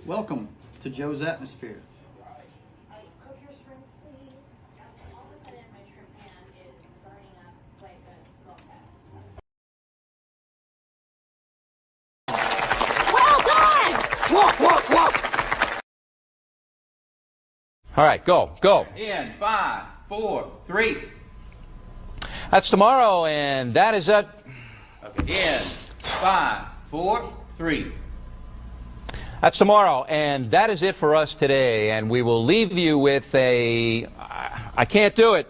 Welcome to Joe's Atmosphere. Cook your shrimp, please. All of a sudden, my shrimp pan is burning up like a smoke fest. Well done! All right, go. In 5, 4, 3. That's tomorrow, and that is it. Okay. In 5, 4, 3. That's tomorrow, and that is it for us today. And we will leave you with a... I can't do it.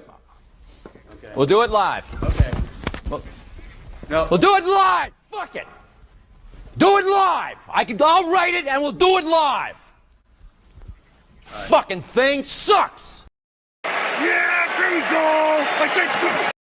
Okay. We'll do it live. Okay. No. We'll do it live. Fuck it. Do it live. I'll write it, and we'll do it live. Right. Fucking thing sucks. Yeah, there you go! I said...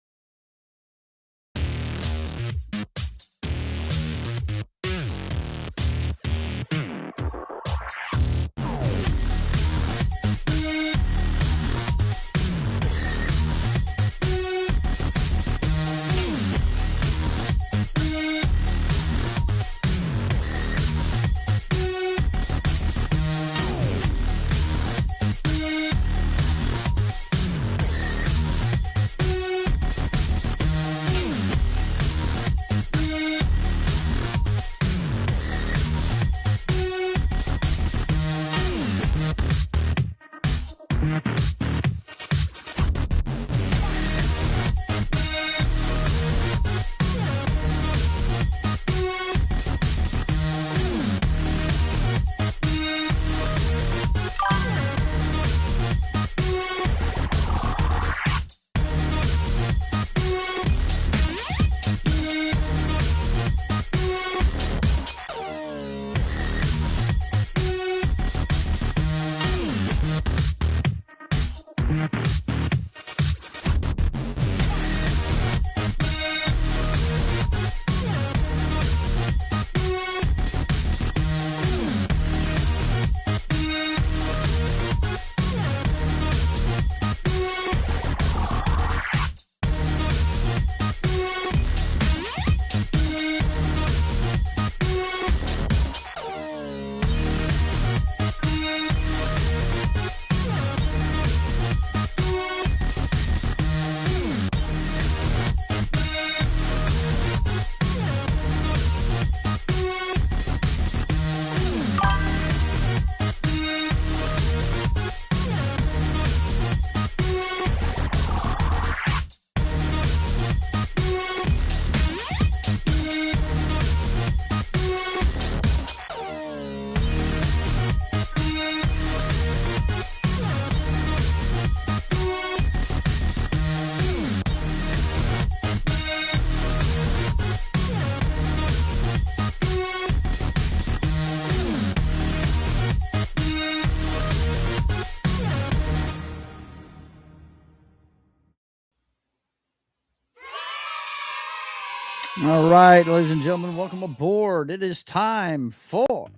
All right, ladies and gentlemen, welcome aboard. It is time for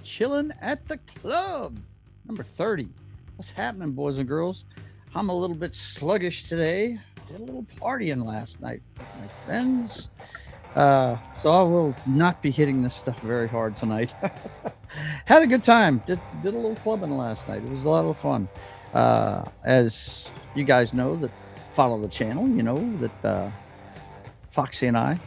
Chillin' at the Club, number 30. What's happening, boys and girls? I'm a little bit sluggish today. Did a little partying last night with my friends. So I will not be hitting this stuff very hard tonight. Had a good time. Did a little clubbing last night. It was a lot of fun. As you guys know that follow the channel, you know that Foxy and I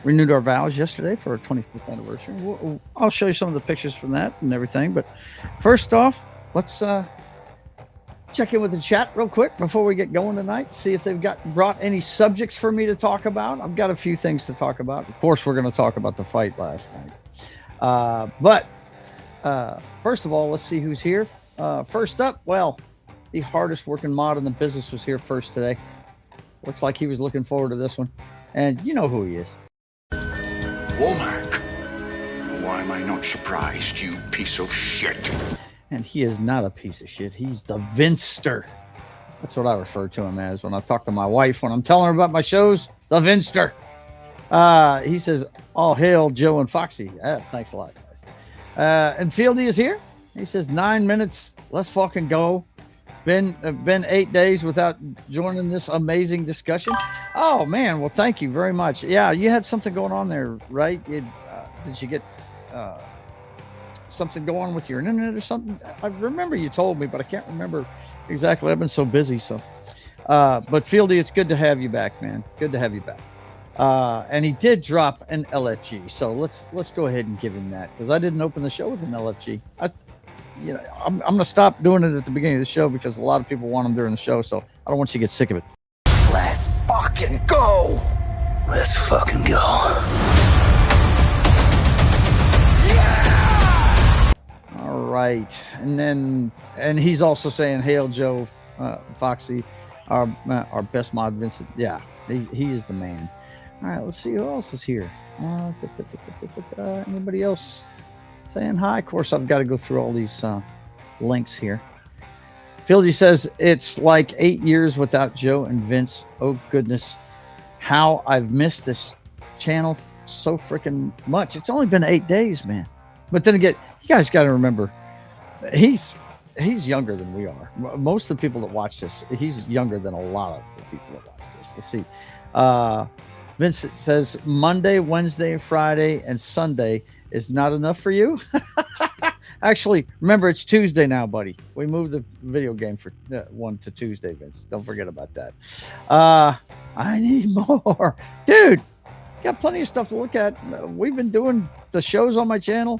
renewed our vows yesterday for our 25th anniversary. I'll show you some of the pictures from that and everything. But first off, let's check in with the chat real quick before we get going tonight. See if they've brought any subjects for me to talk about. I've got a few things to talk about. Of course, we're going to talk about the fight last night. But first of all, let's see who's here. First up, well, the hardest working mod in the business was here first today. Looks like he was looking forward to this one. And you know who he is. Womack. Why am I not surprised, you piece of shit? And he is not a piece of shit. He's the Vinster. That's what I refer to him as when I talk to my wife when I'm telling her about my shows. The Vinster. He says, "All hail Joe and Foxy." Thanks a lot, guys. And Fieldy is here. He says, 9 minutes. Let's fucking go. Been 8 days without joining this amazing discussion. Oh man, well thank you very much. Yeah, you had something going on there, right? Did you get something going on with your internet or something? I remember you told me, but I can't remember exactly. I've been so busy. So, but Fieldy, it's good to have you back, man. Good to have you back. And he did drop an LFG, so let's go ahead and give him that because I didn't open the show with an LFG. I'm gonna stop doing it at the beginning of the show because a lot of people want them during the show, so I don't want you to get sick of it. Let's fucking go. Let's fucking go. All right, and he's also saying, "Hail Joe, Foxy, our best mod, Vincent." Yeah, he is the man. All right, let's see who else is here. Anybody else saying hi? Of course, I've got to go through all these links here. Fieldy says, "It's like 8 years without Joe and Vince. Oh, goodness. How I've missed this channel so freaking much. It's only been 8 days, man." But then again, you guys got to remember, he's younger than we are. Most of the people that watch this, he's younger than a lot of the people that watch this. Let's see. Vince says, "Monday, Wednesday, Friday, and Sunday is not enough for you." Actually, remember, it's Tuesday now, buddy. We moved the video game for 1 to Tuesday, Vince. Don't forget about that. I need more. Dude, got plenty of stuff to look at. We've been doing the shows on my channel.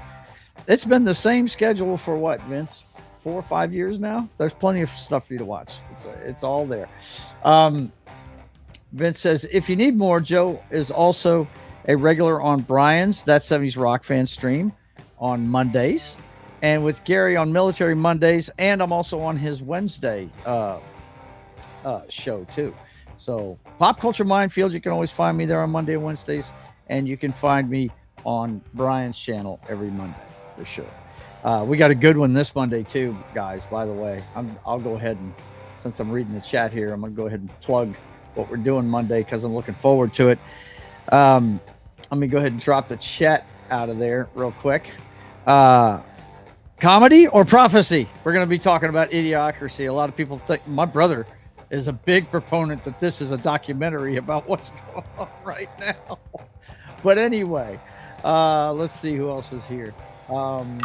It's been the same schedule for what, Vince? 4 or 5 years now? There's plenty of stuff for you to watch. It's all there. Vince says, "If you need more, Joe is also a regular on Brian's That 70s Rock Fan stream on Mondays, and with Gary on Military Mondays, and I'm also on his Wednesday show too. So Pop Culture Minefield, you can always find me there on Monday and Wednesdays, and you can find me on Brian's channel every Monday for sure. We got a good one this Monday too, guys, by the way. I'll go ahead and, since I'm reading the chat here, I'm gonna go ahead and plug what we're doing Monday because I'm looking forward to it. Let me go ahead and drop the chat out of there real quick. Comedy or prophecy? We're going to be talking about Idiocracy. A lot of people think, my brother is a big proponent that this is a documentary about what's going on right now. But anyway, let's see who else is here. And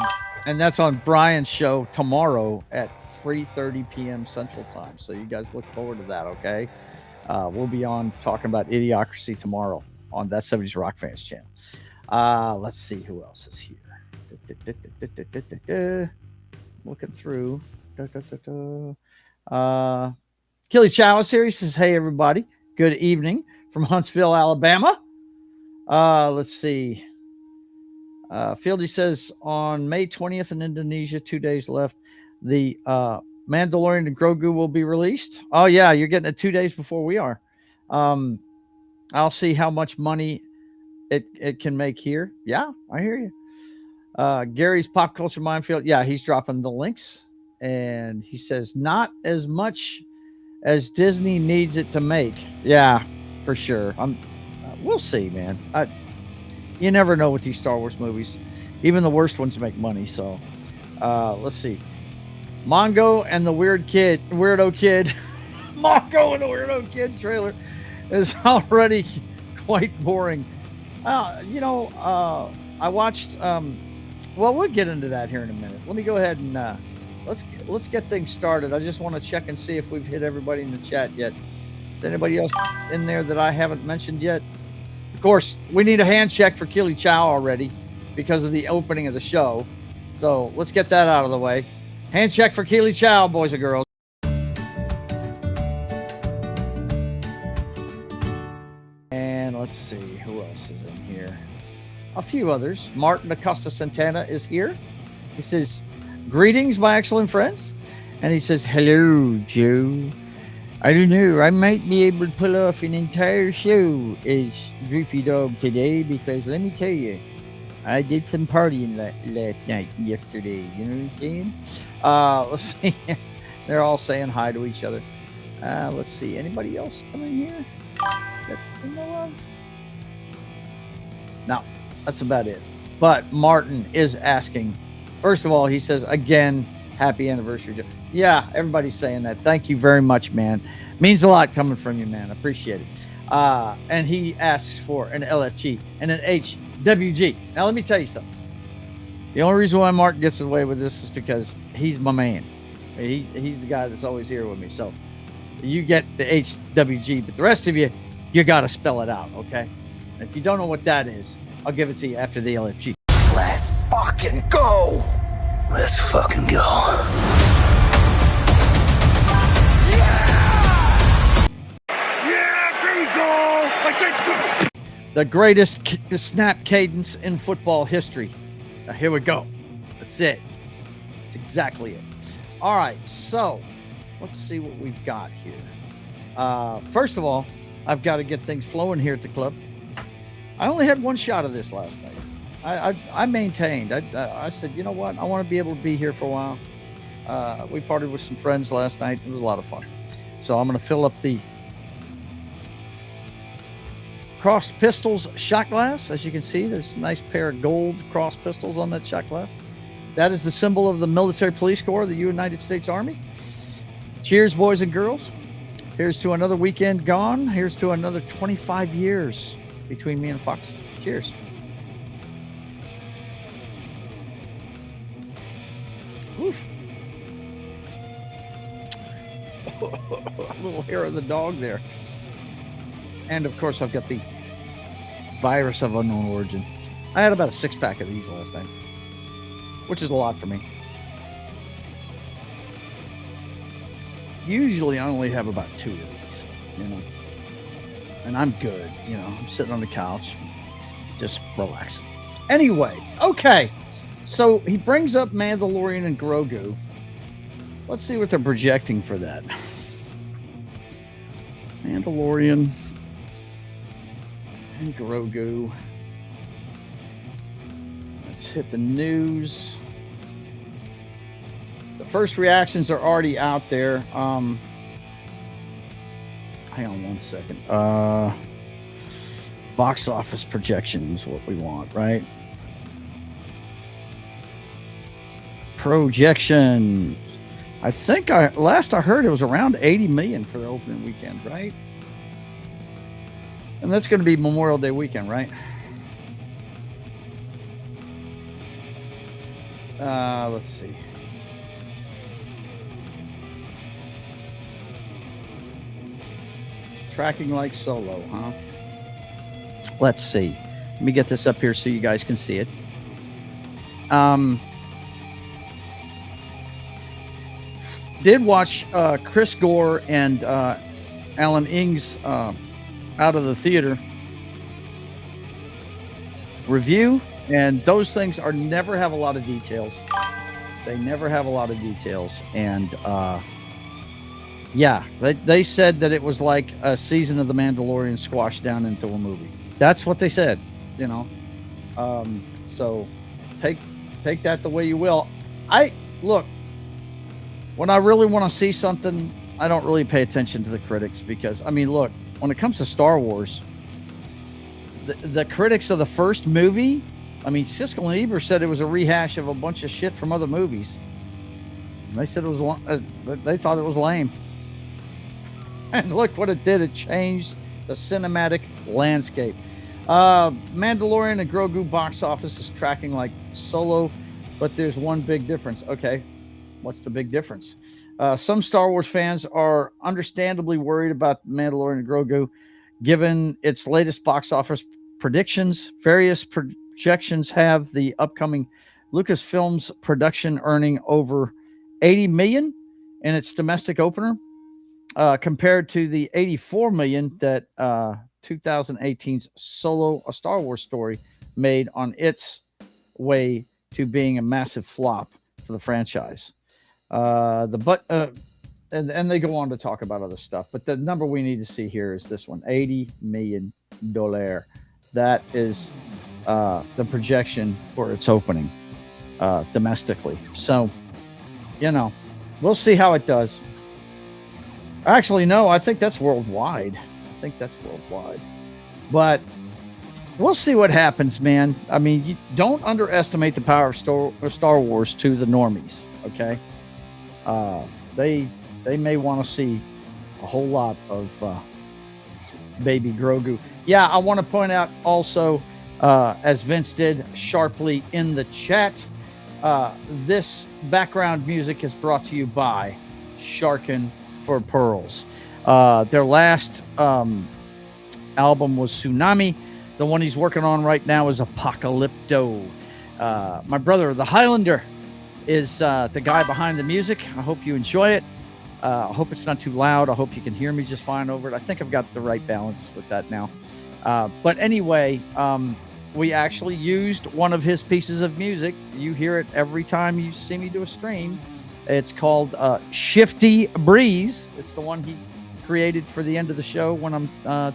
that's on Brian's show tomorrow at 3:30 p.m. Central Time. So you guys look forward to that, okay? We'll be on talking about Idiocracy tomorrow on That 70s Rock Fans channel. Let's see who else is here. Looking through. Killy Chow is here. He says, "Hey, everybody. Good evening from Huntsville, Alabama." Let's see. Fieldy says, "On May 20th in Indonesia, 2 days left, the Mandalorian and Grogu will be released." Oh, yeah. You're getting it 2 days before we are. I'll see how much money it can make here. Yeah, I hear you. Gary's Pop Culture Minefield. Yeah, he's dropping the links. And he says, "Not as much as Disney needs it to make." Yeah, for sure. We'll see, man. You never know with these Star Wars movies. Even the worst ones make money. So let's see. Mongo and the Weirdo Kid. Mongo and the Weirdo Kid trailer is already quite boring. I watched. Well, we'll get into that here in a minute. Let me go ahead and let's get things started. I just want to check and see if we've hit everybody in the chat yet. Is anybody else in there that I haven't mentioned yet? Of course, we need a hand check for Killy Chow already because of the opening of the show. So let's get that out of the way. Hand check for Killy Chow, boys and girls. And let's see who else is in here. A few others. Martin Acosta Santana is here. He says, "Greetings, my excellent friends." And he says, "Hello, Joe. I don't know. I might be able to pull off an entire show as Droopy Dog today because let me tell you, I did some partying last night and yesterday. You know what I'm saying?" Let's see. They're all saying hi to each other. Let's see. Anybody else coming here that you know of? No, that's about it. But Martin is asking. First of all, he says again, happy anniversary. Yeah, everybody's saying that. Thank you very much, man. Means a lot coming from you, man. Appreciate it. And he asks for an LFG and an HWG. Now, let me tell you something. The only reason why Martin gets away with this is because he's my man. He's the guy that's always here with me. So you get the HWG, but the rest of you got to spell it out, okay? And if you don't know what that is, I'll give it to you after the LFG. Let's fucking go. Let's fucking go. The greatest snap cadence in football history. Now, here we go. That's it. That's exactly it. All right, so let's see what we've got here. First of all, I've got to get things flowing here at the club. I only had one shot of this last night. I maintained. I said, you know what? I want to be able to be here for a while. We partied with some friends last night. It was a lot of fun. So I'm going to fill up the crossed pistols shot glass. As you can see, there's a nice pair of gold crossed pistols on that shot glass. That is the symbol of the Military Police Corps of the United States Army. Cheers, boys and girls. Here's to another weekend gone. Here's to another 25 years between me and Foxy. Cheers. Oof. A little hair of the dog there. And of course, I've got the virus of unknown origin. I had about a 6-pack of these last night, which is a lot for me. Usually, I only have about 2 of these, you know, and I'm good. You know, I'm sitting on the couch, just relaxing. Anyway, okay. So he brings up Mandalorian and Grogu. Let's see what they're projecting for that. Mandalorian and Grogu. Let's hit the news. The first reactions are already out there. Hang on one second. Box office projection is what we want, right? Projection. I think last I heard it was around 80 million for the opening weekend, right? And that's going to be Memorial Day weekend, right? Let's see. Tracking like Solo, huh? Let's see. Let me get this up here so you guys can see it. Did watch Chris Gore and Alan Ing's Out of the Theater review, and those things never have a lot of details. They never have a lot of details, and yeah, they said that it was like a season of The Mandalorian squashed down into a movie. That's what they said, you know. So take that the way you will. Look, when I really want to see something, I don't really pay attention to the critics because, I mean, look, when it comes to Star Wars, the critics of the first movie, I mean, Siskel and Ebert said it was a rehash of a bunch of shit from other movies. And they said it was, they thought it was lame. And look what it did. It changed the cinematic landscape. Mandalorian and Grogu box office is tracking like Solo, but there's one big difference. Okay, what's the big difference? Some Star Wars fans are understandably worried about Mandalorian and Grogu, given its latest box office predictions. Various projections have the upcoming Lucasfilm's production earning over 80 million in its domestic opener, compared to the 84 million that 2018's Solo: A Star Wars Story made on its way to being a massive flop for the franchise. And they go on to talk about other stuff, but the number we need to see here is this one: $80 million. That is the projection for its opening domestically. So, you know, we'll see how it does. Actually, no, I think that's worldwide. But we'll see what happens, man. I mean, you don't underestimate the power of Star Wars to the normies. Okay, they may want to see a whole lot of baby Grogu. Yeah, I want to point out also, as Vince did sharply in the chat, this background music is brought to you by Sharkin for Pearls. Their last album was Tsunami. The one he's working on right now is Apocalypto. My brother, the Highlander, is the guy behind the music. I hope you enjoy it. I hope it's not too loud. I hope you can hear me just fine over it. I think I've got the right balance with that now. But anyway, we actually used one of his pieces of music. You hear it every time you see me do a stream. It's called Shifty Breeze. It's the one he created for the end of the show when I'm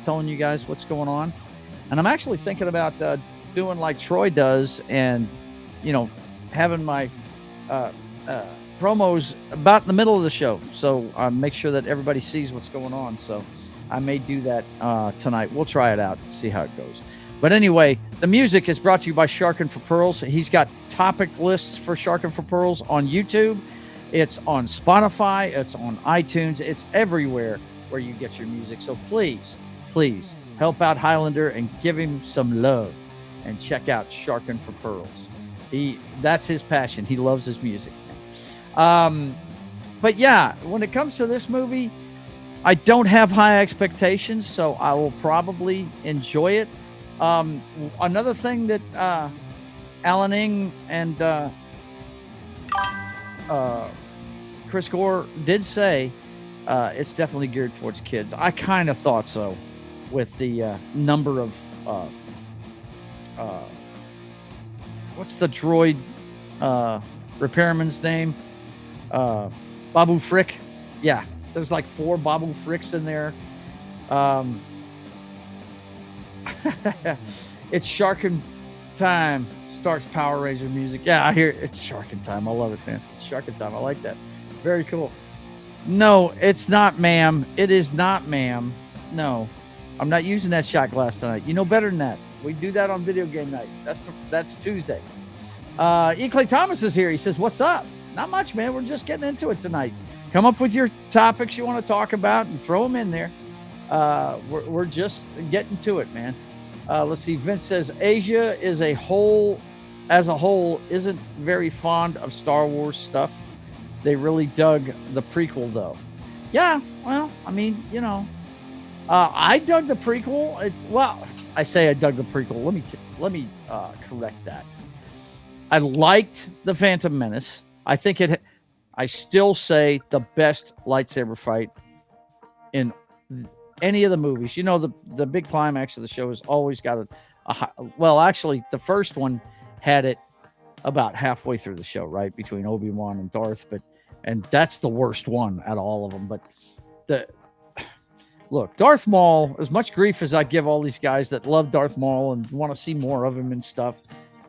telling you guys what's going on. And I'm actually thinking about doing like Troy does and, having my promos about in the middle of the show. So make sure that everybody sees what's going on. So I may do that tonight. We'll try it out, see how it goes. But anyway, the music is brought to you by Sharkin for Pearls. He's got topic lists for Sharkin for Pearls on YouTube. It's on Spotify. It's on iTunes. It's everywhere where you get your music. So please, please help out Highlander and give him some love and check out Sharkin for Pearls. That's his passion. He loves his music. But yeah, when it comes to this movie, I don't have high expectations, so I will probably enjoy it. Another thing that Alan Ng and Chris Gore did say, it's definitely geared towards kids. I kind of thought so with the number of what's the droid repairman's name? Babu Frick. Yeah, there's like 4 Babu Fricks in there. It's Sharkin time. Starts Power Ranger music. Yeah, I hear it. It's Sharkin time. I love it, man. It's Sharkin time. I like that. Very cool. No, it's not, ma'am. It is not, ma'am. No, I'm not using that shot glass tonight. You know better than that. We do that on video game night. That's Tuesday. E. Clay Thomas is here. He says, "What's up?" Not much, man. We're just getting into it tonight. Come up with your topics you want to talk about and throw them in there. We're just getting to it, man. Let's see. Vince says Asia as a whole isn't very fond of Star Wars stuff. They really dug the prequel, though. Yeah, well, I mean, I dug the prequel. I say I dug the prequel. Let me correct that. I liked the Phantom Menace. I still say the best lightsaber fight in any of the movies. The big climax of the show has always got actually, the first one had it about halfway through the show, right? Between Obi-Wan and Darth, and that's the worst one out of all of them. But look, Darth Maul, as much grief as I give all these guys that love Darth Maul and want to see more of him and stuff,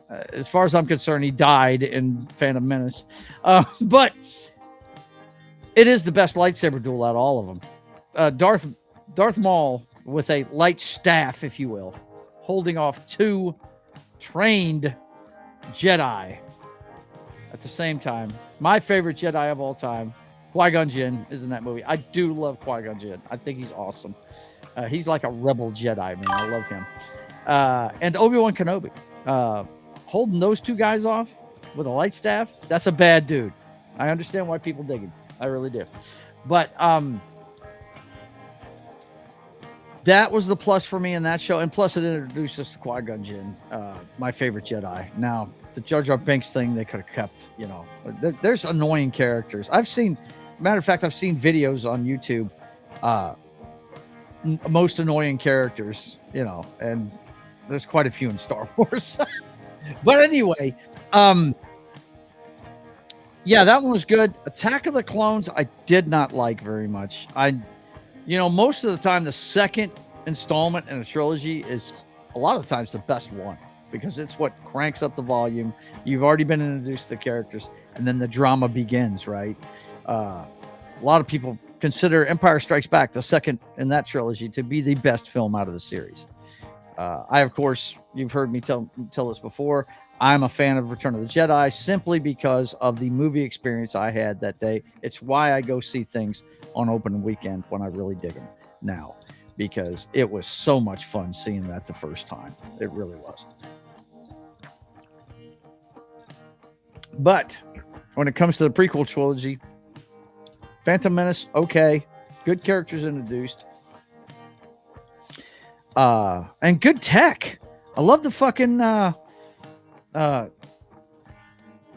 as far as I'm concerned, he died in Phantom Menace. But it is the best lightsaber duel out of all of them. Darth Maul with a light staff, if you will, holding off 2 trained Jedi at the same time. My favorite Jedi of all time, Qui-Gon Jinn, is in that movie. I do love Qui-Gon Jinn. I think he's awesome. He's like a rebel Jedi, man. I love him. And Obi-Wan Kenobi. Holding those 2 guys off with a light staff, that's a bad dude. I understand why people dig him. I really do. But that was the plus for me in that show. And plus it introduced us to Qui-Gon Jinn, my favorite Jedi. Now, the Jar Jar Binks thing, they could have kept, there's annoying characters. I've seen videos on YouTube, most annoying characters, and there's quite a few in Star Wars. But anyway, yeah, that one was good. Attack of the Clones, I did not like very much. Most of the time, the second installment in a trilogy is a lot of times the best one because it's what cranks up the volume. You've already been introduced to the characters, and then the drama begins, right? A lot of people consider Empire Strikes Back, the second in that trilogy, to be the best film out of the series. I, of course, you've heard me tell this before, I'm a fan of Return of the Jedi simply because of the movie experience I had that day. It's why I go see things on opening weekend when I really dig them now, because it was so much fun seeing that the first time. It really was. But when it comes to the prequel trilogy, Phantom Menace, okay. Good characters introduced. And good tech. I love the fucking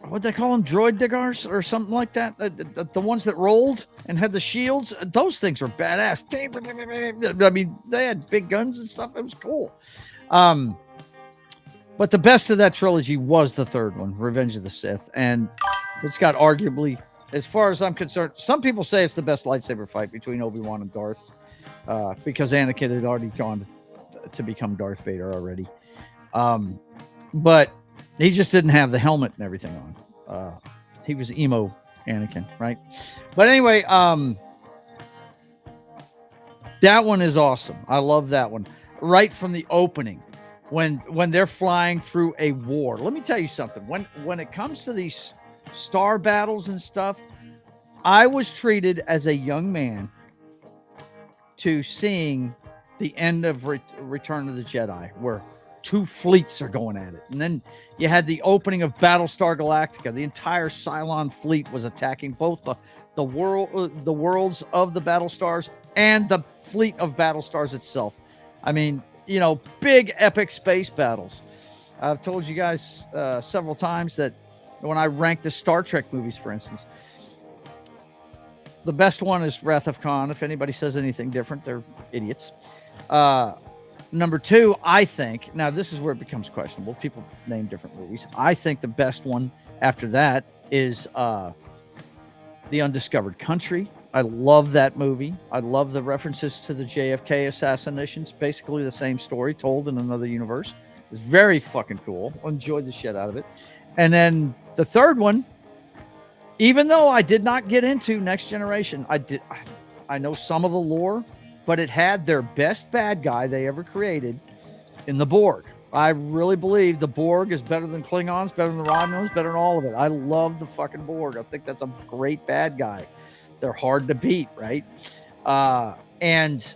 what they call them, droid diggers or something like that. The ones that rolled and had the shields. Those things were badass. I mean, they had big guns and stuff. It was cool. But the best of that trilogy was the third one, Revenge of the Sith, and it's got arguably, as far as I'm concerned, some people say it's the best lightsaber fight between Obi-Wan and Darth, because Anakin had already gone to become Darth Vader already. But he just didn't have the helmet and everything on. He was emo Anakin, right? But anyway, that one is awesome. I love that one. Right from the opening, when they're flying through a war. Let me tell you something. When it comes to these star battles and stuff, I was treated as a young man to seeing the end of Return of the Jedi, where two fleets are going at it. And then you had the opening of Battlestar Galactica. The entire Cylon fleet was attacking both the worlds of the Battlestars and the fleet of Battlestars itself. I mean, you know, big epic space battles. I've told you guys several times that when I rank the Star Trek movies, for instance, the best one is Wrath of Khan. If anybody says anything different, they're idiots. Number two, I think, now this is where it becomes questionable. People name different movies. I think the best one after that is The Undiscovered Country. I love that movie. I love the references to the JFK assassinations. Basically the same story told in another universe. It's very fucking cool. Enjoyed the shit out of it. And then the third one, even though I did not get into Next Generation, I know some of the lore, but it had their best bad guy they ever created in the Borg. I really believe the Borg is better than Klingons, better than the Romulans, better than all of it. I love the fucking Borg. I think that's a great bad guy. They're hard to beat, right? And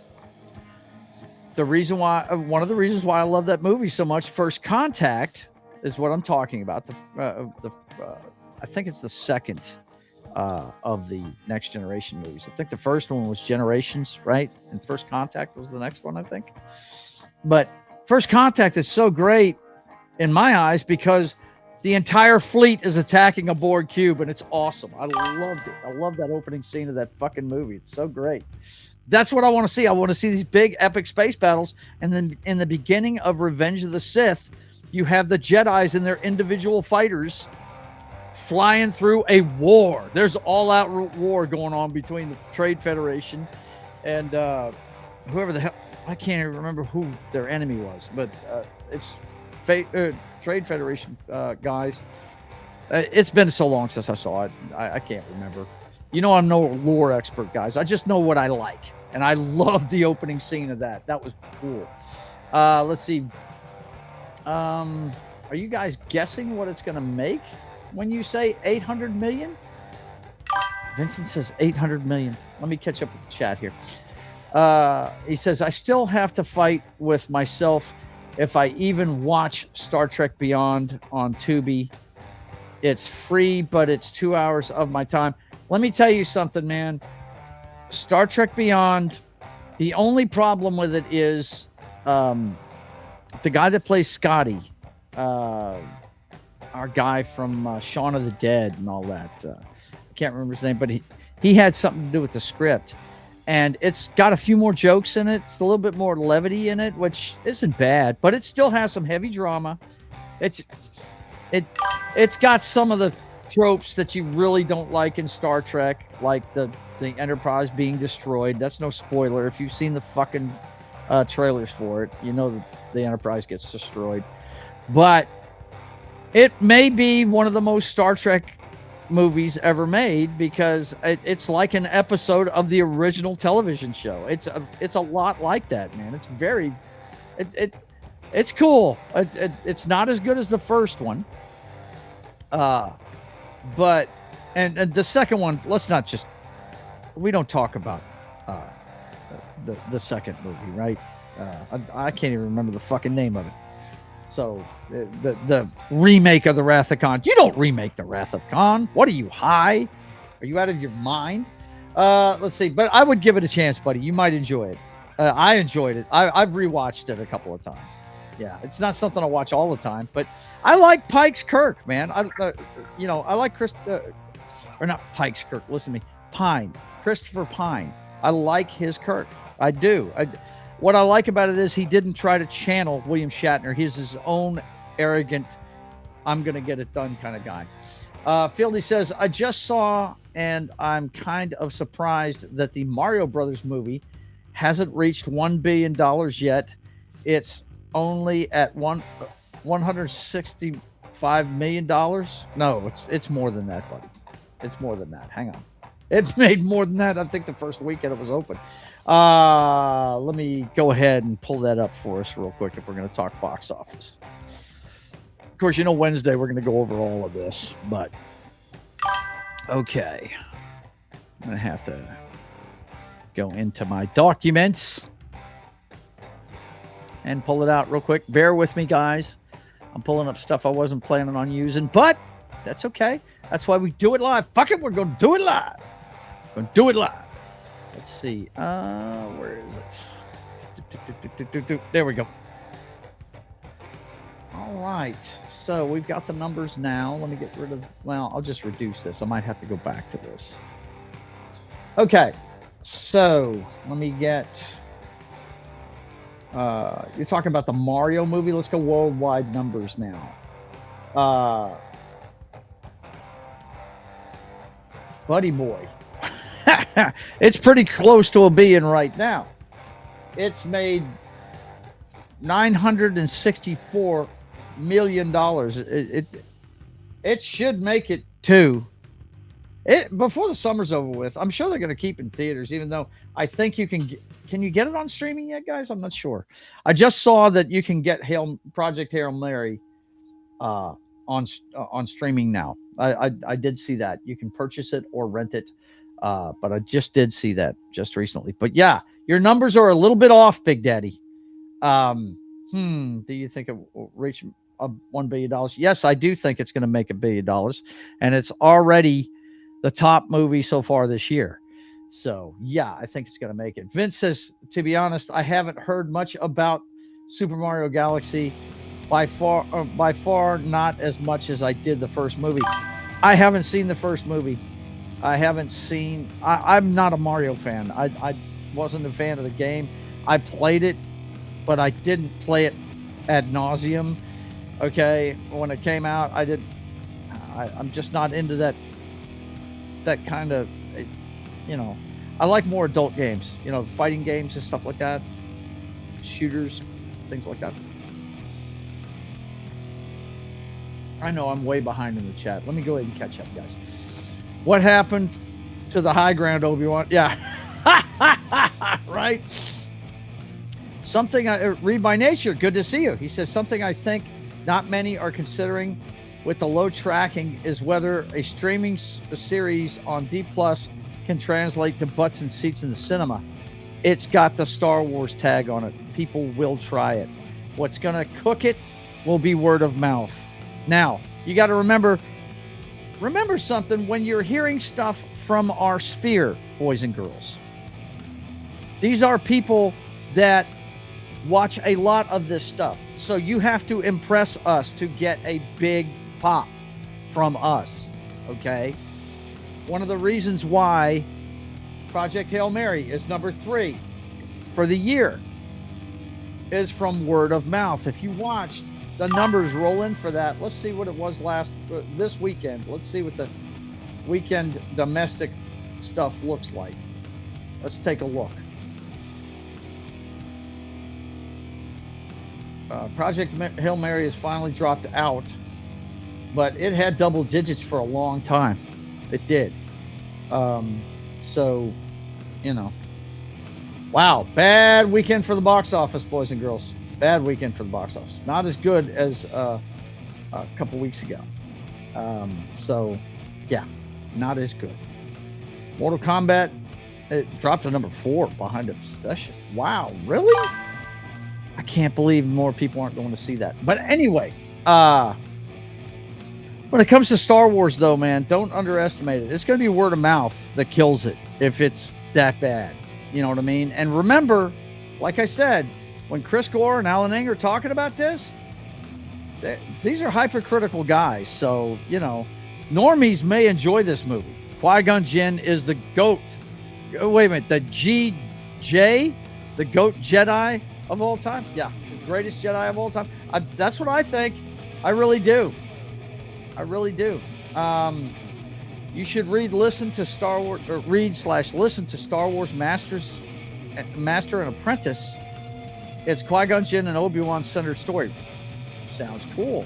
the reason why, one of the reasons why I love that movie so much, First Contact, is what I'm talking about. I think it's the second of the Next Generation movies. I think the first one was Generations, right? And First Contact was the next one, I think. But First Contact is so great in my eyes because the entire fleet is attacking a Borg cube, and it's awesome. I loved it. I love that opening scene of that fucking movie. It's so great. That's what I want to see. I want to see these big epic space battles. And then in the beginning of Revenge of the Sith, you have the Jedis and their individual fighters flying through a war. There's all-out war going on between the Trade Federation and whoever the hell, I can't even remember who their enemy was, but it's Trade Federation guys. It's been so long since I saw it. I can't remember. You know, I'm no lore expert, guys. I just know what I like, and I love the opening scene of that. That was cool. Let's see. Are you guys guessing what it's going to make when you say 800 million? Vincent says 800 million. Let me catch up with the chat here. He says, I still have to fight with myself if I even watch Star Trek Beyond on Tubi. It's free, but it's 2 hours of my time. Let me tell you something, man. Star Trek Beyond, the only problem with it is the guy that plays Scotty, our guy from Shaun of the Dead and all that. I can't remember his name, but he had something to do with the script. And it's got a few more jokes in it. It's a little bit more levity in it, which isn't bad, but it still has some heavy drama. It's got some of the tropes that you really don't like in Star Trek, like the Enterprise being destroyed. That's no spoiler. If you've seen the fucking trailers for it, you know that the Enterprise gets destroyed. But it may be one of the most Star Trek movies ever made because it's like an episode of the original television show. It's a lot like that, man. It's very, it's cool. It's not as good as the first one, but and the second one. Let's not just, we don't talk about the second movie, right? I can't even remember the fucking name of it. So the remake of the Wrath of Khan. You don't remake the Wrath of Khan. What are you, high? Are you out of your mind? Let's see. But I would give it a chance, buddy. You might enjoy it. I enjoyed it. I've rewatched it a couple of times. Yeah, it's not something I watch all the time, but I like Pike's Kirk, man. I like or not Pike's Kirk. Listen to me, Christopher Pine. I like his Kirk. I do. What I like about it is he didn't try to channel William Shatner. He's his own arrogant, I'm going to get it done kind of guy. Fieldy says, I just saw, and I'm kind of surprised that the Mario Brothers movie hasn't reached $1 billion yet. It's only at $165 million. No, it's more than that, buddy. It's more than that. Hang on. It's made more than that. I think the first weekend it was open. Let me go ahead and pull that up for us real quick if we're going to talk box office. Of course, Wednesday we're going to go over all of this, but okay. I'm going to have to go into my documents and pull it out real quick. Bear with me, guys. I'm pulling up stuff I wasn't planning on using, but that's okay. That's why we do it live. Fuck it, we're going to do it live. Let's see. Where is it? There we go. All right. So we've got the numbers now. Let me get rid of, well, I'll just reduce this. I might have to go back to this. Okay. So let me get, you're talking about the Mario movie. Let's go worldwide numbers now. Buddy boy. It's pretty close to $1 billion right now. It's made $964 million. It should make it too. Before the summer's over with. I'm sure they're going to keep in theaters, even though I think you can you get it on streaming yet, guys? I'm not sure. I just saw that you can get Project Hail Mary on streaming now. I did see that. You can purchase it or rent it. But I just did see that just recently. But yeah, your numbers are a little bit off, Big Daddy. Do you think it will reach $1 billion? Yes, I do think it's going to make $1 billion, and it's already the top movie so far this year. So yeah, I think it's going to make it. Vince says, to be honest, I haven't heard much about Super Mario Galaxy. By far, not as much as I did the first movie. I haven't seen the first movie. I'm not a Mario fan. I wasn't a fan of the game. I played it, but I didn't play it ad nauseum. Okay, when it came out, I'm just not into that kind of, I like more adult games, fighting games and stuff like that, shooters, things like that. I know I'm way behind in the chat. Let me go ahead and catch up, guys. What happened to the high ground, Obi-Wan? Yeah. Right? Something Read by Nature. Good to see you. He says, something I think not many are considering with the low tracking is whether a streaming series on D Plus can translate to butts and seats in the cinema. It's got the Star Wars tag on it. People will try it. What's going to cook it will be word of mouth. Now, you got to remember something when you're hearing stuff from our sphere, boys and girls. These are people that watch a lot of this stuff. So you have to impress us to get a big pop from us, okay? One of the reasons why Project Hail Mary is number 3 for the year is from word of mouth. If you watch the numbers roll in for that, let's see what it was this weekend. Let's see what the weekend domestic stuff looks like. Let's take a look. Project Hail Mary has finally dropped out, but it had double digits for a long time. It did. So, you know. Wow, bad weekend for the box office, boys and girls. Bad weekend for the box office. Not as good as a couple weeks ago. So, yeah, not as good. Mortal Kombat, it dropped to number 4 behind Obsession. Wow, really? I can't believe more people aren't going to see that. But anyway, when it comes to Star Wars, though, man, don't underestimate it. It's going to be word of mouth that kills it if it's that bad. You know what I mean? And remember, like I said, when Chris Gore and Alan Ng are talking about this, these are hypercritical guys. So, you know, normies may enjoy this movie. Qui-Gon Jinn is the GOAT. Wait a minute. The GJ? The GOAT Jedi of all time? Yeah. The greatest Jedi of all time. That's what I think. I really do. I really do. You should listen to Star Wars Master and Apprentice. It's Qui-Gon Jinn and Obi-Wan's centered story. Sounds cool.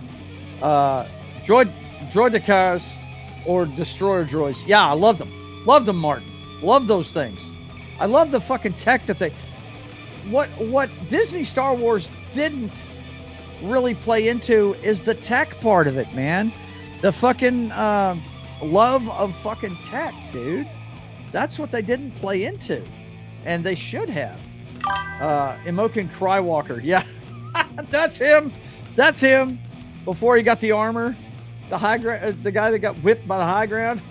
Droidicars or destroyer droids. Yeah, I love them. Love them, Martin. Love those things. I love the fucking tech that they... What Disney Star Wars didn't really play into is the tech part of it, man. The fucking love of fucking tech, dude. That's what they didn't play into. And they should have. Imoken Crywalker. Yeah, that's him. That's him. Before he got the armor. The guy that got whipped by the high ground.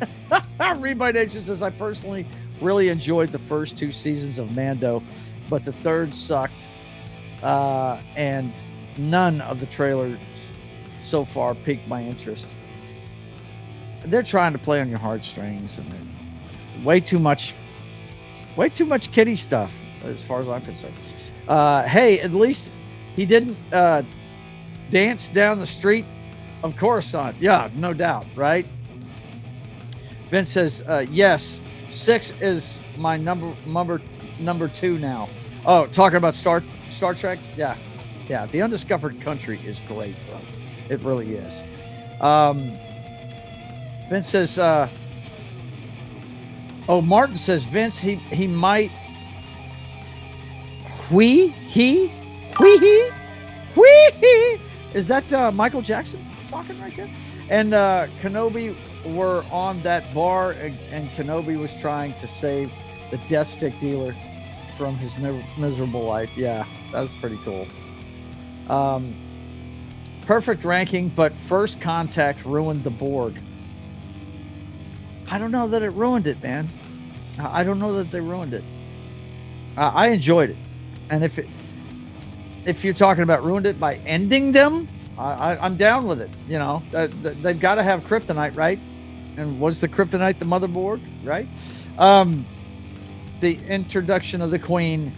Read by Nation says, I personally really enjoyed the first 2 seasons of Mando, but the third sucked. And none of the trailers so far piqued my interest. They're trying to play on your heartstrings, and way too much kiddie stuff, as far as I'm concerned. Hey, at least he didn't dance down the street of Coruscant. Yeah, no doubt, right? Vince says, yes, 6 is my number 2 now. Oh, talking about Star Trek? Yeah. The Undiscovered Country is great, bro. It really is. Vince says, Martin says, Vince, he might, is that Michael Jackson talking right there? And Kenobi were on that bar, and Kenobi was trying to save the death stick dealer from his miserable life. Yeah, that was pretty cool. Perfect ranking, but First Contact ruined the Borg. I don't know that it ruined it, man. I don't know that they ruined it. I enjoyed it. And if you're talking about ruined it by ending them, I'm down with it. You know, they've got to have kryptonite, right? And was the kryptonite the motherboard, right? The introduction of the Queen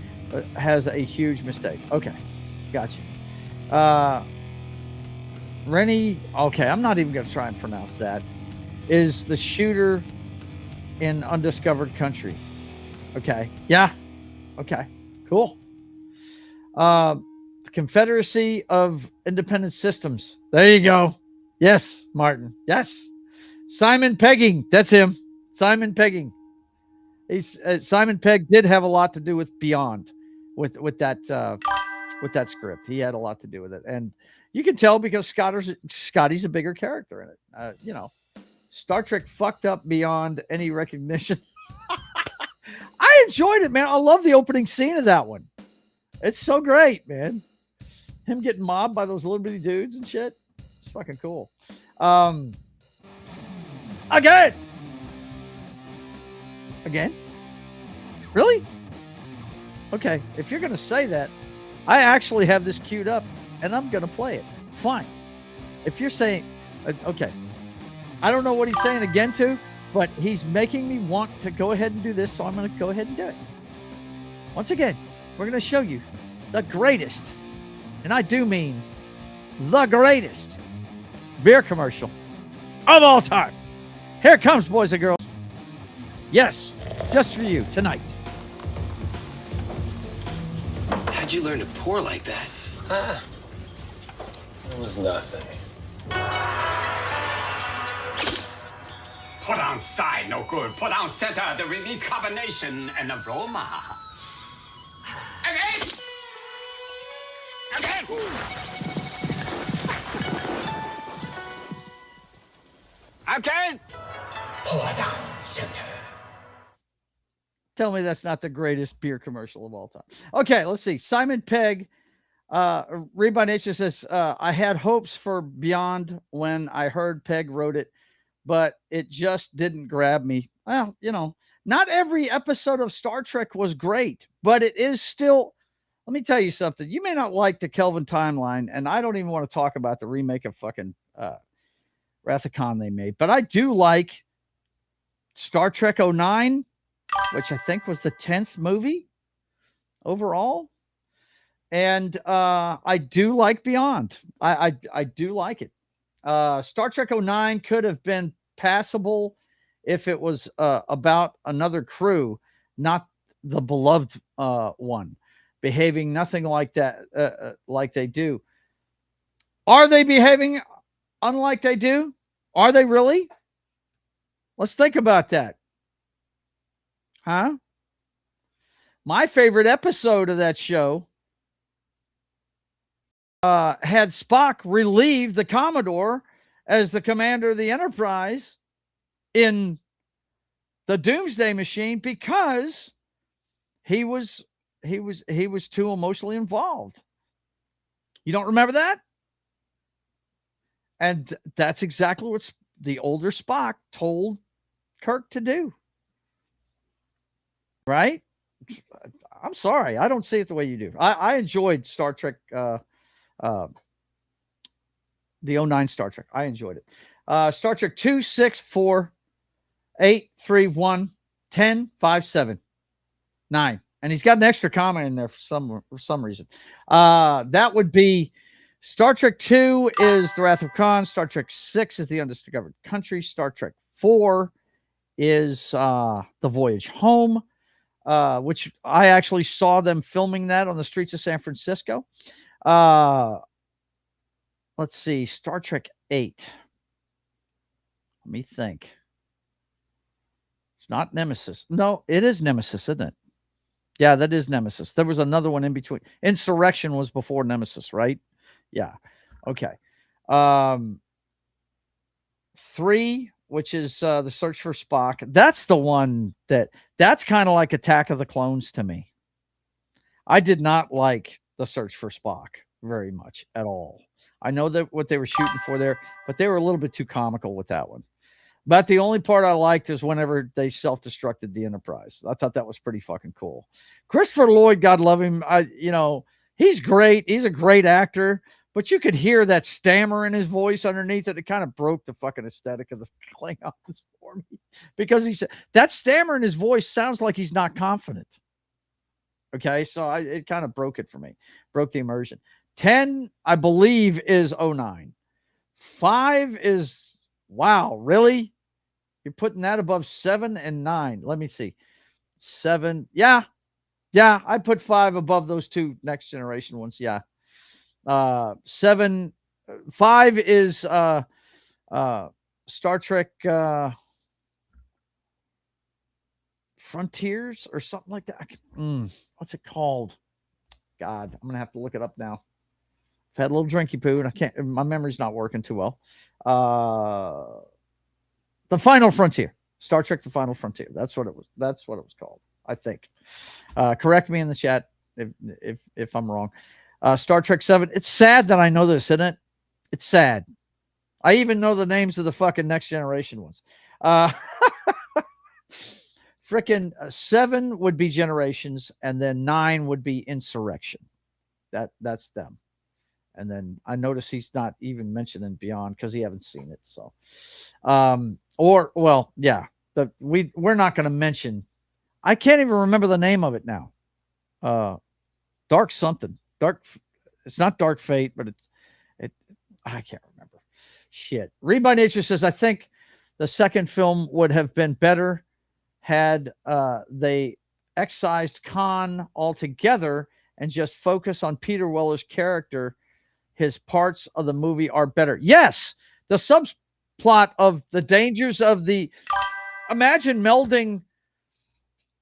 has a huge mistake. Okay, gotcha. Rennie, okay, I'm not even going to try and pronounce that. Is the shooter in Undiscovered Country. Okay. Yeah. Okay. Cool. The Confederacy of Independent Systems. There you go. Yes, Martin. Yes. Simon Pegging. That's him. Simon Pegging. Simon Pegg did have a lot to do with Beyond, with that script. He had a lot to do with it, and you can tell because Scotty's a bigger character in it. You know. Star Trek fucked up beyond any recognition. I enjoyed it, man. I love the opening scene of that one. It's so great, man. Him getting mobbed by those little bitty dudes and shit. It's fucking cool. Again? Really? Okay, if you're going to say that, I actually have this queued up, and I'm going to play it. Fine. If you're saying, okay. I don't know what he's saying again to, but he's making me want to go ahead and do this, so I'm going to go ahead and do it. Once again, we're going to show you the greatest, and I do mean the greatest beer commercial of all time. Here it comes, boys and girls. Yes, just for you tonight. How'd you learn to pour like that? It was nothing. Put on side, no good. Put on center, the release combination and aroma. Again! Again! Again! Put on center. Tell me that's not the greatest beer commercial of all time. Okay, let's see. Simon Pegg, Read by Nature says, I had hopes for Beyond when I heard Pegg wrote it, but it just didn't grab me. Well, you know, not every episode of Star Trek was great, but it is still, let me tell you something. You may not like the Kelvin timeline, and I don't even want to talk about the remake of fucking Wrath of Khan they made, but I do like Star Trek 09, which I think was the 10th movie overall. And I do like Beyond. I do like it. Star Trek 09 could have been passable if it was about another crew, not the beloved one, behaving nothing like that, like they do. Are they behaving unlike they do? Are they really? Let's think about that. Huh? My favorite episode of that show had Spock relieve the Commodore as the commander of the Enterprise in the Doomsday Machine because he was too emotionally involved. You don't remember that? And that's exactly what the older Spock told Kirk to do. Right? I'm sorry. I don't see it the way you do. I enjoyed Star Trek, the 09 Star Trek. I enjoyed it. Star Trek 2, 6, 4, 8, 3, 1, 10, 5, 7, 9. And he's got an extra comma in there for some reason. That would be Star Trek 2 is The Wrath of Khan. Star Trek 6 is The Undiscovered Country. Star Trek 4 is The Voyage Home, which I actually saw them filming that on the streets of San Francisco. Let's see. Star Trek 8. Let me think. It's not Nemesis. No, it is Nemesis, isn't it? Yeah, that is Nemesis. There was another one in between. Insurrection was before Nemesis, right? Yeah. Okay. 3, which is The Search for Spock. That's the one that's kind of like Attack of the Clones to me. I did not like The Search for Spock very much at all. I know that what they were shooting for there, but they were a little bit too comical with that one. But the only part I liked is whenever they self-destructed the Enterprise. I thought that was pretty fucking cool. Christopher Lloyd, God love him. He's great. He's a great actor, but you could hear that stammer in his voice underneath it. It kind of broke the fucking aesthetic of the Klingons for me because he said that stammer in his voice sounds like he's not confident. Okay, so it kind of broke it for me, broke the immersion. 10, I believe, is 09. 5 is, wow, really? You're putting that above 7 and 9. Let me see. 7, yeah, I put 5 above those two Next Generation ones, yeah. 5 is Star Trek Frontiers or something like that. What's it called? God, I'm gonna have to look it up now. I've had a little drinky poo and I can't. My memory's not working too well. The Final Frontier, Star Trek: The Final Frontier. That's what it was. That's what it was called, I think. Correct me in the chat if I'm wrong. Star Trek 7. It's sad that I know this, isn't it? It's sad. I even know the names of the fucking Next Generation ones. Frickin' 7 would be Generations, and then 9 would be Insurrection. That's them. And then I notice he's not even mentioning Beyond because he haven't seen it. So, we're not going to mention. I can't even remember the name of it now. Dark something. Dark. It's not Dark Fate, but I can't remember. Shit. Read by Nature says, I think the second film would have been better had they excised Khan altogether and just focus on Peter Weller's character. His parts of the movie are better. Yes, the plot of the dangers of the. Imagine melding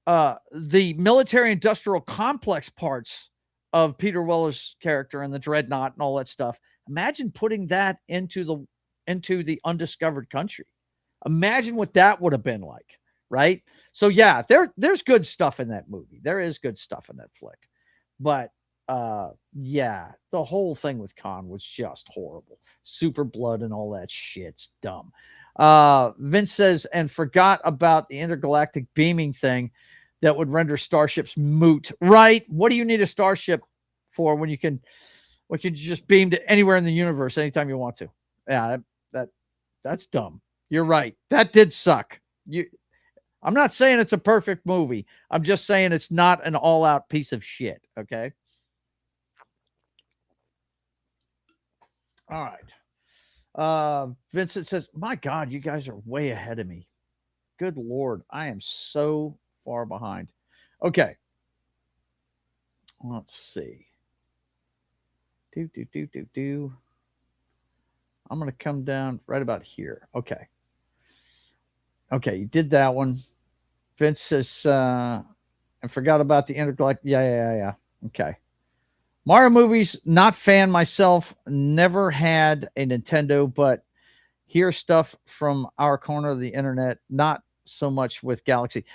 the military-industrial complex parts of Peter Weller's character and the Dreadnought and all that stuff. Imagine putting that into the undiscovered country. Imagine what that would have been like, right? So yeah, there's good stuff in that movie. There is good stuff in that flick. But yeah, the whole thing with Khan was just horrible. Super blood and all that shit's dumb. Vince says, and forgot about the intergalactic beaming thing that would render starships moot. Right? What do you need a starship for when you can just beam to anywhere in the universe anytime you want to? Yeah, that's dumb. You're right. That did suck. I'm not saying it's a perfect movie. I'm just saying it's not an all-out piece of shit. Okay. All right. Vincent says, my God, you guys are way ahead of me. Good Lord. I am so far behind. Okay. Let's see. I'm going to come down right about here. Okay. Okay. You did that one. Vince says, and forgot about the intergalactic. Yeah. Okay. Mario movies, not fan myself. Never had a Nintendo, but hear stuff from our corner of the internet. Not so much with Galaxy.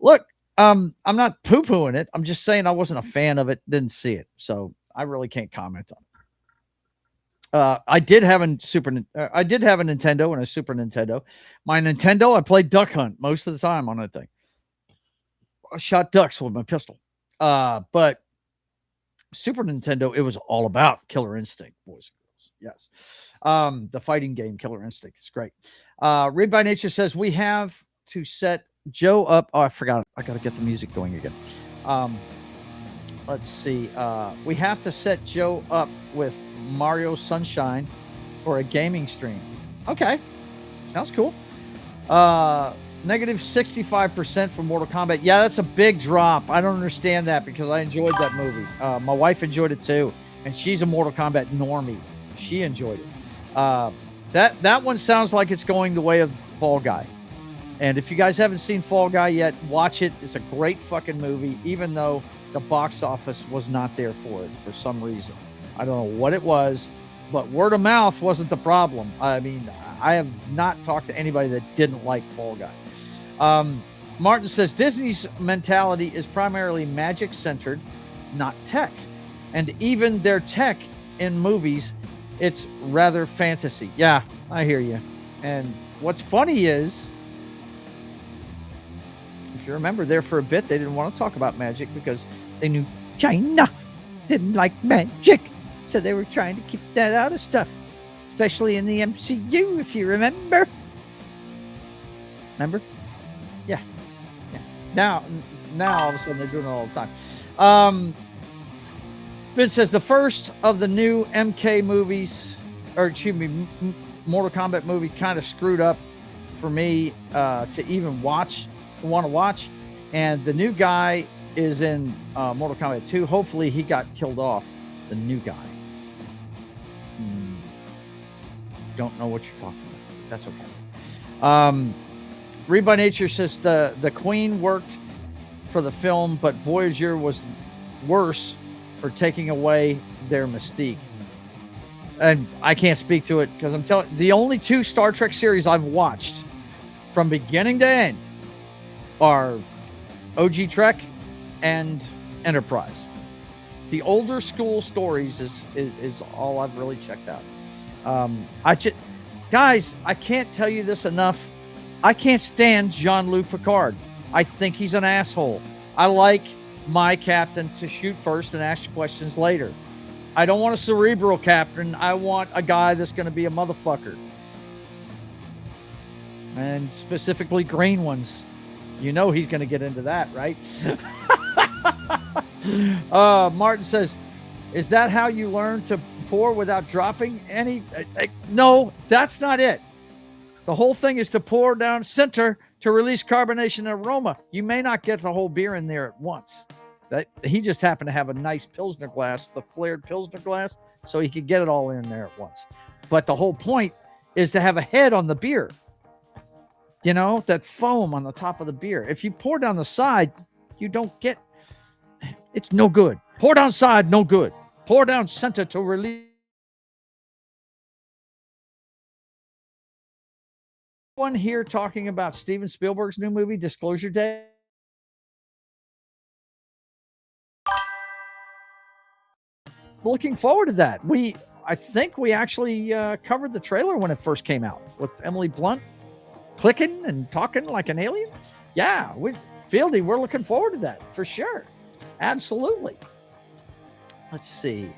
Look, I'm not poo-pooing it. I'm just saying I wasn't a fan of it. Didn't see it, so I really can't comment on it. I did have a Nintendo and a Super Nintendo. My Nintendo, I played Duck Hunt most of the time on that thing. I shot ducks with my pistol. But Super Nintendo, it was all about Killer Instinct, boys and girls. Yes. The fighting game Killer Instinct is great. Read by Nature says we have to set Joe up. Oh, I forgot. I got to get the music going again. Let's see. We have to set Joe up with Mario Sunshine for a gaming stream. Okay. Sounds cool. Negative 65% for Mortal Kombat. Yeah, that's a big drop. I don't understand that because I enjoyed that movie. My wife enjoyed it too, and she's a Mortal Kombat normie. She enjoyed it. That one sounds like it's going the way of Fall Guy. And if you guys haven't seen Fall Guy yet, watch it. It's a great fucking movie, even though the box office was not there for it for some reason. I don't know what it was, but word of mouth wasn't the problem. I mean, I have not talked to anybody that didn't like Fall Guy. Martin says Disney's mentality is primarily magic centered, not tech. And even their tech in movies, it's rather fantasy. Yeah, I hear you. And what's funny is, if you remember there for a bit, they didn't want to talk about magic because they knew China didn't like magic. So they were trying to keep that out of stuff, especially in the MCU, if you remember. Remember? Yeah. Now all of a sudden they're doing it all the time. Vince says the first of the new MK movies, or excuse me, Mortal Kombat movie kind of screwed up for me to even want to watch. And the new guy is in Mortal Kombat 2. Hopefully he got killed off. The new guy. Don't know what you're talking about. That's okay. Read by Nature says the Queen worked for the film, but Voyager was worse for taking away their mystique. And I can't speak to it because I'm telling the only two Star Trek series I've watched from beginning to end are OG Trek and Enterprise. The older school stories is all I've really checked out. Guys, I can't tell you this enough. I can't stand Jean-Luc Picard. I think he's an asshole. I like my captain to shoot first and ask questions later. I don't want a cerebral captain. I want a guy that's going to be a motherfucker. And specifically green ones. You know he's going to get into that, right? Martin says, is that how you learn to pour without dropping any? No, that's not it. The whole thing is to pour down center to release carbonation and aroma. You may not get the whole beer in there at once. He just happened to have a nice Pilsner glass, the flared Pilsner glass, so he could get it all in there at once. But the whole point is to have a head on the beer. You know, that foam on the top of the beer. If you pour down the side, you don't get, it's no good. Pour down side, no good. Pour down center to relieve. One here talking about Steven Spielberg's new movie, Disclosure Day. Looking forward to that. I think we actually covered the trailer when it first came out with Emily Blunt clicking and talking like an alien. Yeah, Fieldy, we're looking forward to that for sure. Absolutely. Let's see.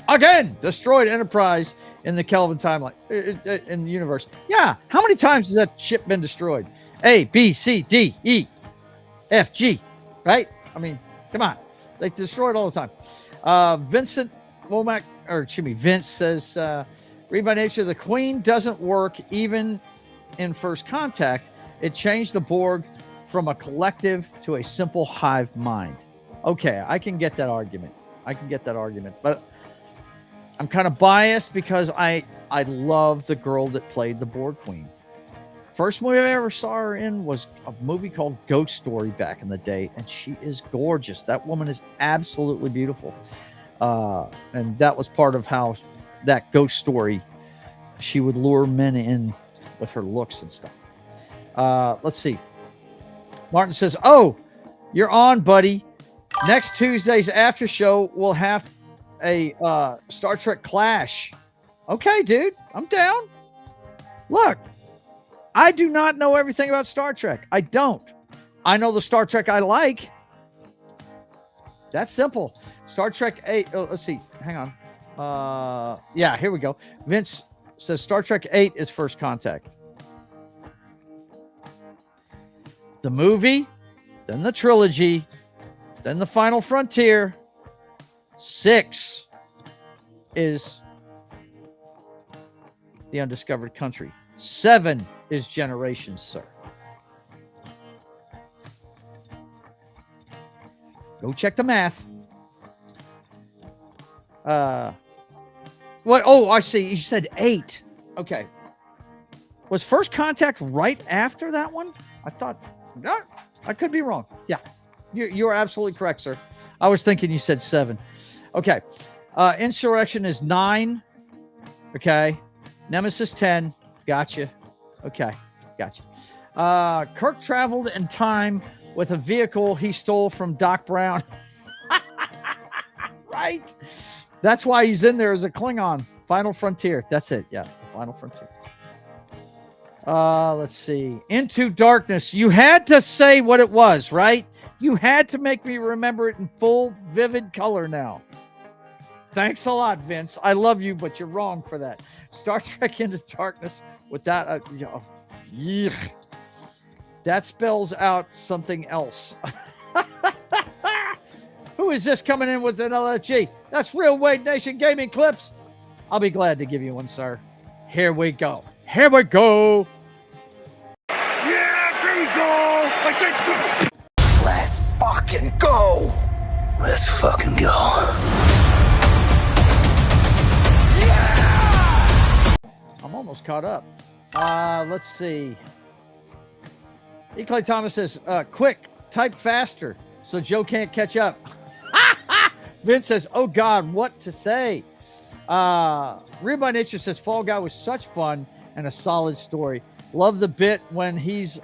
Again, destroyed Enterprise in the Kelvin timeline, in the universe. Yeah, how many times has that ship been destroyed? A, B, C, D, E, F, G, right? I mean, come on. They destroy it all the time. Vincent Womack, or excuse me, Vince says, read by nature, the Queen doesn't work even in First Contact. It changed the Borg from a collective to a simple hive mind. Okay, I can get that argument. But I'm kind of biased because I love the girl that played the Borg Queen. First movie I ever saw her in was a movie called Ghost Story back in the day, and she is gorgeous. That woman is absolutely beautiful. And that was part of how that Ghost Story, she would lure men in with her looks and stuff. Let's see. Martin says, oh, you're on, buddy. Next Tuesday's after show, we'll have a Star Trek clash. Okay, dude, I'm down. Look, I do not know everything about Star Trek. I don't. I know the Star Trek I like. That's simple. Star Trek 8. Oh, let's see. Hang on. Yeah, here we go. Vince says Star Trek 8 is First Contact. The movie, then the trilogy, then the Final Frontier. 6 is The Undiscovered Country. 7 is Generations, sir. Go check the math. What? Oh, I see. You said 8. Okay. Was First Contact right after that one? I thought. No, I could be wrong. Yeah, you're absolutely correct, sir. I was thinking you said 7. Okay. Insurrection is 9. Okay. Nemesis 10. Gotcha. Okay. Gotcha. Kirk traveled in time with a vehicle he stole from Doc Brown. Right. That's why he's in there as a Klingon. Final Frontier. That's it. Yeah. Final Frontier. Let's see. Into Darkness. You had to say what it was, right? You had to make me remember it in full, vivid color now. Thanks a lot, Vince. I love you, but you're wrong for that. Star Trek Into Darkness with that. That spells out something else. Who is this coming in with an LFG? That's Real Wade Nation Gaming Clips. I'll be glad to give you one, sir. Here we go. Yeah, there you go. Let's fucking go. Let's fucking go. I'm almost caught up. Let's see. E. Clay Thomas says, quick, type faster so Joe can't catch up. Vince says, oh God, what to say? Real by Nature says, Fall Guy was such fun and a solid story. Love the bit when he's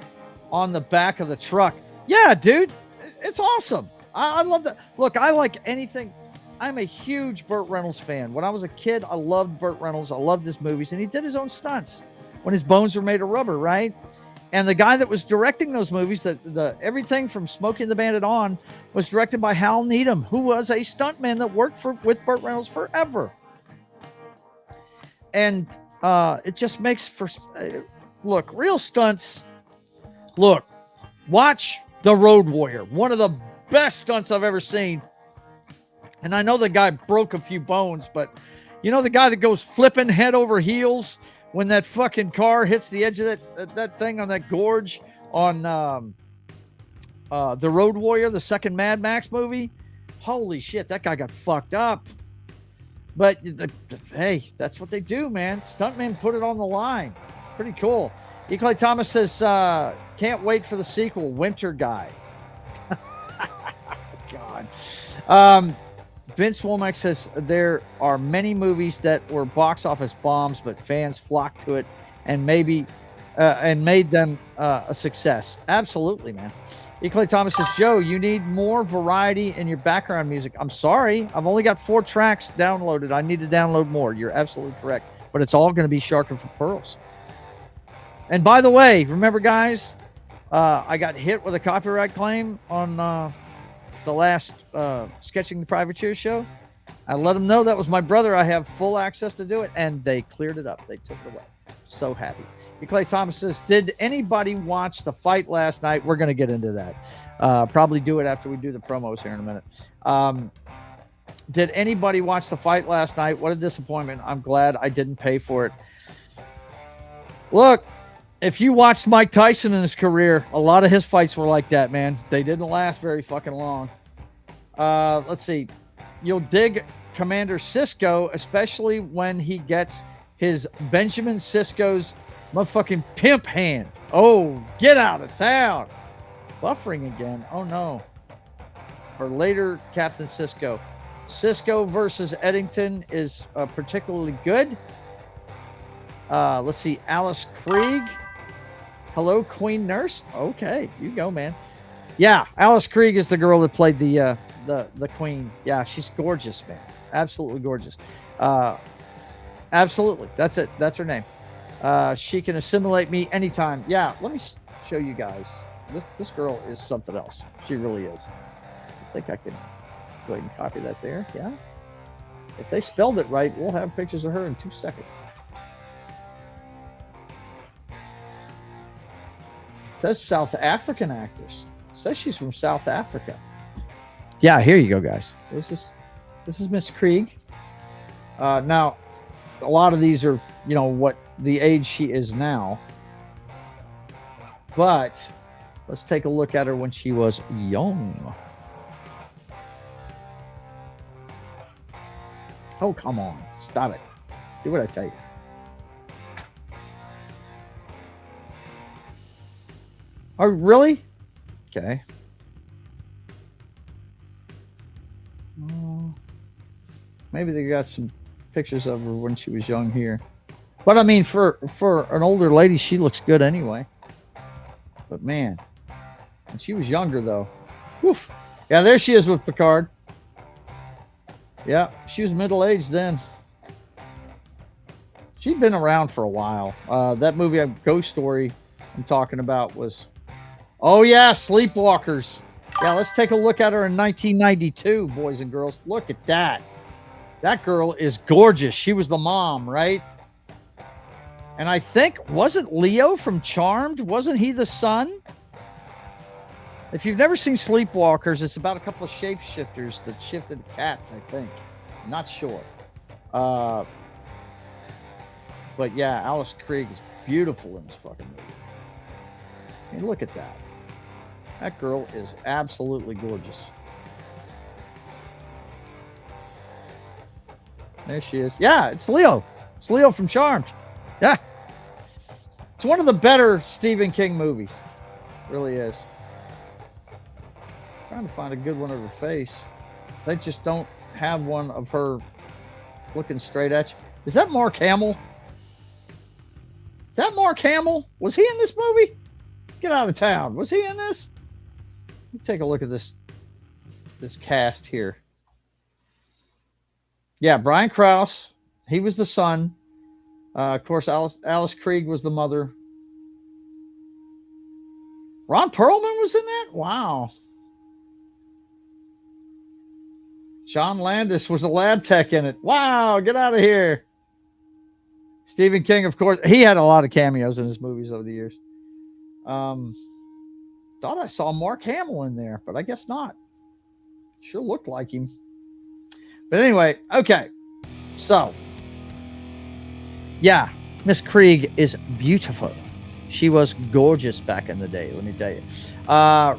on the back of the truck. Yeah, dude, it's awesome. I love that. Look, I like anything. I'm a huge Burt Reynolds fan. When I was a kid, I loved Burt Reynolds. I loved his movies, and he did his own stunts when his bones were made of rubber, right? And the guy that was directing those movies, the everything from Smokey and the Bandit on, was directed by Hal Needham, who was a stuntman that worked with Burt Reynolds forever. And it just makes for look, real stunts. Look, watch The Road Warrior, one of the best stunts I've ever seen. And I know the guy broke a few bones, but you know the guy that goes flipping head over heels when that fucking car hits the edge of that thing on that gorge on The Road Warrior, the second Mad Max movie. Holy shit, that guy got fucked up. But hey, that's what they do, man. Stuntmen put it on the line. Pretty cool. E. Clay Thomas says, can't wait for the sequel, Winter Guy. God. Vince Womack says, there are many movies that were box office bombs, but fans flocked to it and made them a success. Absolutely, man. E. Clay Thomas says, Joe, you need more variety in your background music. I'm sorry. I've only got 4 tracks downloaded. I need to download more. You're absolutely correct. But it's all going to be Sharking for Pearls. And by the way, remember, guys, I got hit with a copyright claim on the last Sketching the Privateer show. I let them know that was my brother. I have full access to do it, and they cleared it up. They took it away. So happy. Clay Thomas says, did anybody watch the fight last night? We're going to get into that. Probably do it after we do the promos here in a minute. Did anybody watch the fight last night? What a disappointment. I'm glad I didn't pay for it. Look, if you watched Mike Tyson in his career, a lot of his fights were like that, man. They didn't last very fucking long. Let's see. You'll dig Commander Cisco, especially when he gets his Benjamin Sisko's motherfucking pimp hand. Oh, get out of town. Buffering again. Oh, no. Or later, Captain Cisco. Cisco versus Eddington is particularly good. Let's see. Alice Krieg. Hello, Queen Nurse. Okay, you go, man. Yeah, Alice Krieg is the girl that played the Queen. Yeah, she's gorgeous, man. Absolutely gorgeous. Absolutely. That's it. That's her name. She can assimilate me anytime. Yeah, let me show you guys. This girl is something else. She really is. I think I can go ahead and copy that there. Yeah. If they spelled it right, we'll have pictures of her in 2 seconds. Says South African actress. Says she's from South Africa. Yeah, here you go, guys. This is Miss Krieg. Now, a lot of these are, what the age she is now. But let's take a look at her when she was young. Oh, come on. Stop it. Do what I tell you. Oh, really? Okay. Maybe they got some pictures of her when she was young here. But I mean, for an older lady, she looks good anyway. But man, when she was younger though. Woof. Yeah, there she is with Picard. Yeah, she was middle-aged then. She'd been around for a while. That movie, Ghost Story, I'm talking about was... Oh, yeah, Sleepwalkers. Yeah, let's take a look at her in 1992, boys and girls. Look at that. That girl is gorgeous. She was the mom, right? And I think, wasn't Leo from Charmed? Wasn't he the son? If you've never seen Sleepwalkers, it's about a couple of shapeshifters that shifted cats, I think. I'm not sure. But yeah, Alice Krieg is beautiful in this fucking movie. I mean, look at that. That girl is absolutely gorgeous. There she is. Yeah, it's Leo. It's Leo from Charmed. Yeah. It's one of the better Stephen King movies. It really is. Trying to find a good one of her face. They just don't have one of her looking straight at you. Is that Mark Hamill? Is that Mark Hamill? Was he in this movie? Get out of town. Was he in this? Let me take a look at this cast here. Yeah, Brian Krause. He was the son. Of course, Alice Krieg was the mother. Ron Perlman was in that? Wow. John Landis was a lab tech in it. Wow, get out of here. Stephen King, of course. He had a lot of cameos in his movies over the years. Thought I saw Mark Hamill in there, but I guess not. Sure looked like him. But anyway, okay. So, yeah, Miss Krieg is beautiful. She was gorgeous back in the day, let me tell you.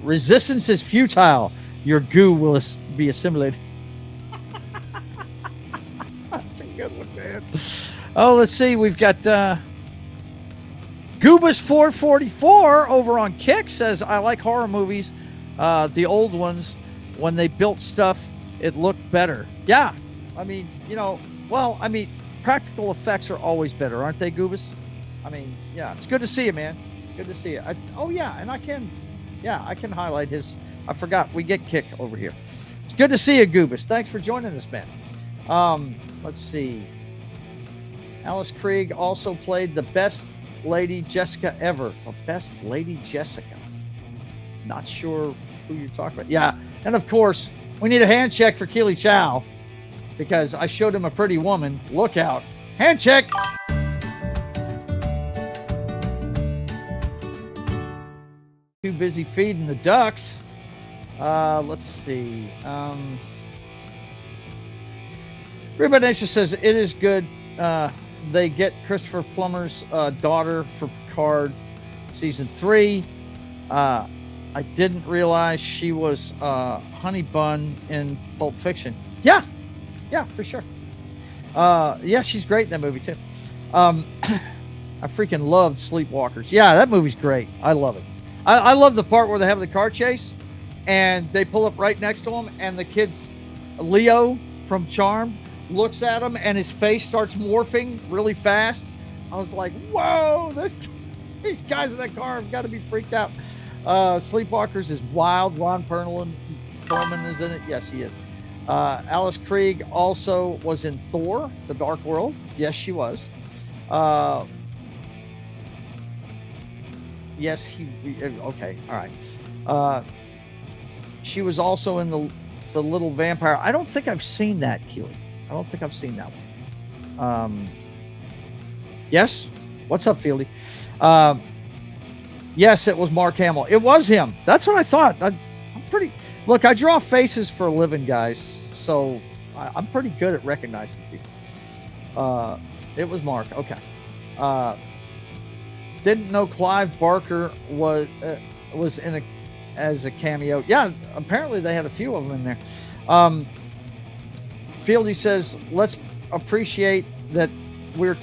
Resistance is futile. Your goo will be assimilated. good one, man. Oh, let's see. We've got Goobus444 over on Kick says, I like horror movies. The old ones, when they built stuff, it looked better. Yeah. I mean, practical effects are always better, aren't they, Goobus? I mean, yeah, it's good to see you, man. Good to see you. And I can highlight his. I forgot we get Kick over here. It's good to see you, Goobus. Thanks for joining us, man. Let's see. Alice Krieg also played the best Lady Jessica ever. The best Lady Jessica. Not sure who you're talking about. Yeah, and of course, we need a hand check for Keely Chow because I showed him a pretty woman. Look out. Hand check. Too busy feeding the ducks. Let's see. Reba Nation says it is good. They get Christopher Plummer's daughter for Picard season 3. I didn't realize she was Honey Bun in Pulp Fiction. Yeah, for sure. Yeah, she's great in that movie too. I freaking loved Sleepwalkers. Yeah, that movie's great. I love it. I love the part where they have the car chase and they pull up right next to him and the kid's Leo from Charmed looks at him and his face starts morphing really fast. I was like, whoa, these guys in that car have got to be freaked out. Sleepwalkers is wild. Ron Perlman is in it. Yes, he is. Alice Krieg also was in Thor, The Dark World. Yes, she was. Yes, okay, all right. She was also in the Little Vampire. I don't think I've seen that, Keely. I don't think I've seen that one. Yes? What's up, Fieldy? Yes, it was Mark Hamill. It was him. That's what I thought. I'm pretty... Look, I draw faces for a living, guys, so I'm pretty good at recognizing people. It was Mark. Okay. Didn't know Clive Barker was in as a cameo. Yeah, apparently they had a few of them in there. Fieldy says, let's appreciate that we're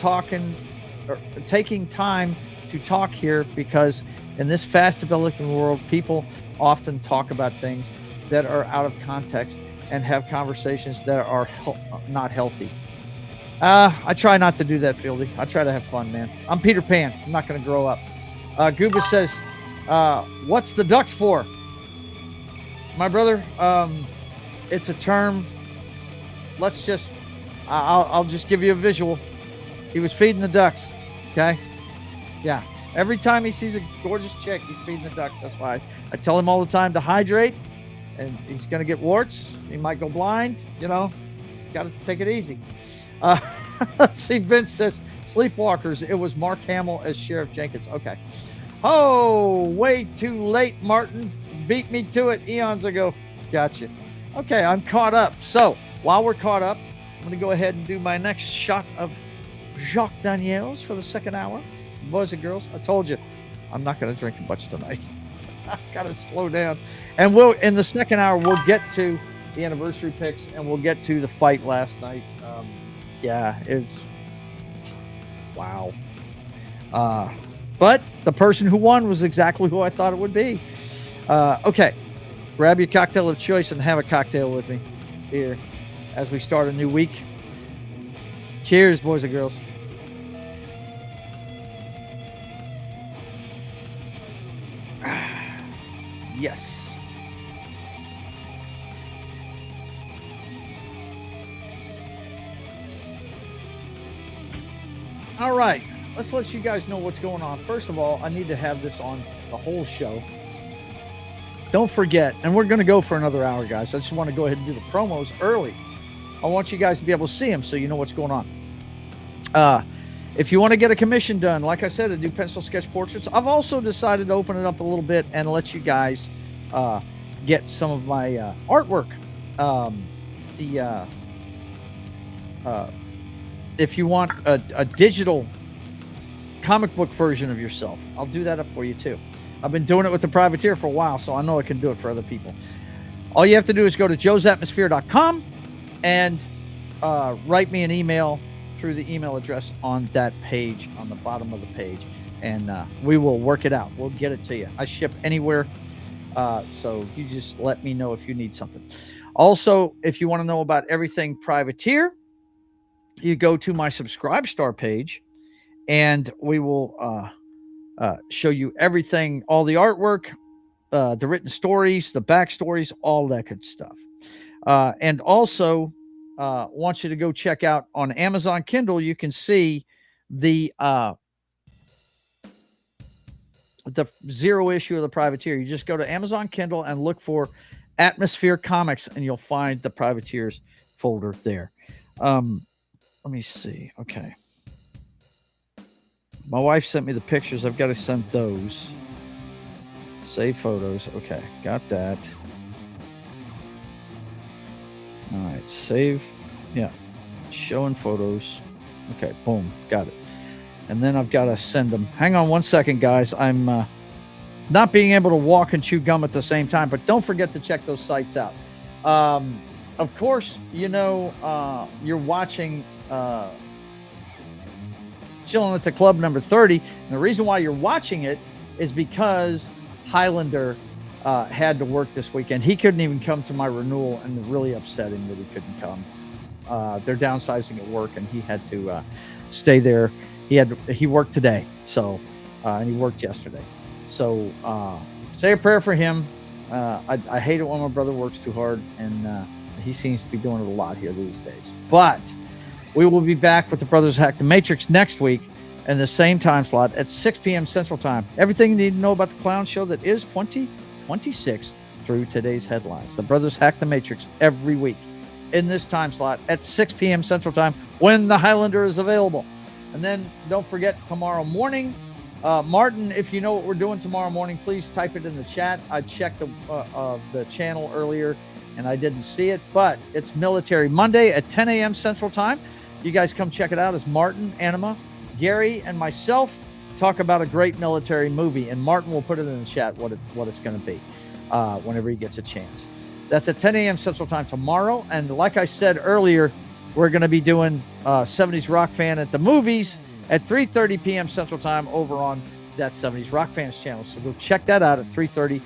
taking time to talk here, because in this fast developing world, people often talk about things that are out of context and have conversations that are not healthy. I try not to do that, Fieldy. I try to have fun, man. I'm Peter Pan. I'm not going to grow up. Gooba says, what's the ducks for? My brother, it's a term. Let's just, I'll just give you a visual. He was feeding the ducks, okay? Yeah. Every time he sees a gorgeous chick, he's feeding the ducks. That's why I tell him all the time to hydrate, and he's going to get warts. He might go blind, He's got to take it easy. Let's see. Vince says, Sleepwalkers. It was Mark Hamill as Sheriff Jenkins. Okay. Oh, way too late, Martin. Beat me to it eons ago. Gotcha. Okay, I'm caught up. So while we're caught up, I'm going to go ahead and do my next shot of Jacques Daniels for the second hour. Boys and girls, I told you, I'm not going to drink much tonight. I've got to slow down. And in the second hour, we'll get to the anniversary picks, and we'll get to the fight last night. Yeah, it's wow. But the person who won was exactly who I thought it would be. Okay, grab your cocktail of choice and have a cocktail with me here as we start a new week. Cheers, boys and girls. Yes. All right, let's let you guys know what's going on. First of all, I need to have this on the whole show. Don't forget, and we're going to go for another hour, guys. I just want to go ahead and do the promos early. I want you guys to be able to see them so you know what's going on. If you want to get a commission done, like I said, to do pencil sketch portraits, I've also decided to open it up a little bit and let you guys get some of my artwork. If you want a digital comic book version of yourself, I'll do that up for you too. I've been doing it with the Privateer for a while, so I know I can do it for other people. All you have to do is go to joesatmosphere.com and write me an email through the email address on that page, on the bottom of the page, and we will work it out. We'll get it to you. I ship anywhere, so you just let me know if you need something. Also, if you want to know about everything Privateer, you go to my Subscribe Star page, and we will show you everything, all the artwork, the written stories, the backstories, all that good stuff. And also, want you to go check out on Amazon Kindle. You can see the 0 issue of the Privateer. You just go to Amazon Kindle and look for Atmosphere Comics, and you'll find the Privateers folder there. Let me see. Okay. My wife sent me the pictures. I've got to send those. Save photos. Okay, got that. All right, save. Yeah, showing photos. Okay, boom, got it. And then I've got to send them. Hang on one second, guys. I'm not being able to walk and chew gum at the same time, but don't forget to check those sites out. Of course, you know, you're watching Chillin' at the Club number 30. And the reason why you're watching it is because Highlander had to work this weekend. He couldn't even come to my renewal, and really upsetting that he couldn't come. They're downsizing at work, and he had to stay there. He worked today, so and he worked yesterday. So say a prayer for him. I hate it when my brother works too hard, and he seems to be doing it a lot here these days. But we will be back with the Brothers Hack the Matrix next week in the same time slot at 6 p.m. Central Time. Everything you need to know about the clown show that is 2026 through today's headlines. The Brothers Hack the Matrix every week in this time slot at 6 p.m. Central Time when the Highlander is available. And then don't forget tomorrow morning, Martin, if you know what we're doing tomorrow morning, please type it in the chat. I checked the channel earlier and I didn't see it, but it's Military Monday at 10 a.m. Central Time. You guys come check it out as Martin, Anima, Gary, and myself talk about a great military movie, and Martin will put it in the chat what it's going to be whenever he gets a chance. That's at 10 a.m. Central Time tomorrow. And like I said earlier, we're going to be doing 70s Rock Fan at the movies at 3:30 p.m. Central Time over on that 70s Rock Fans channel. So go check that out at 3:30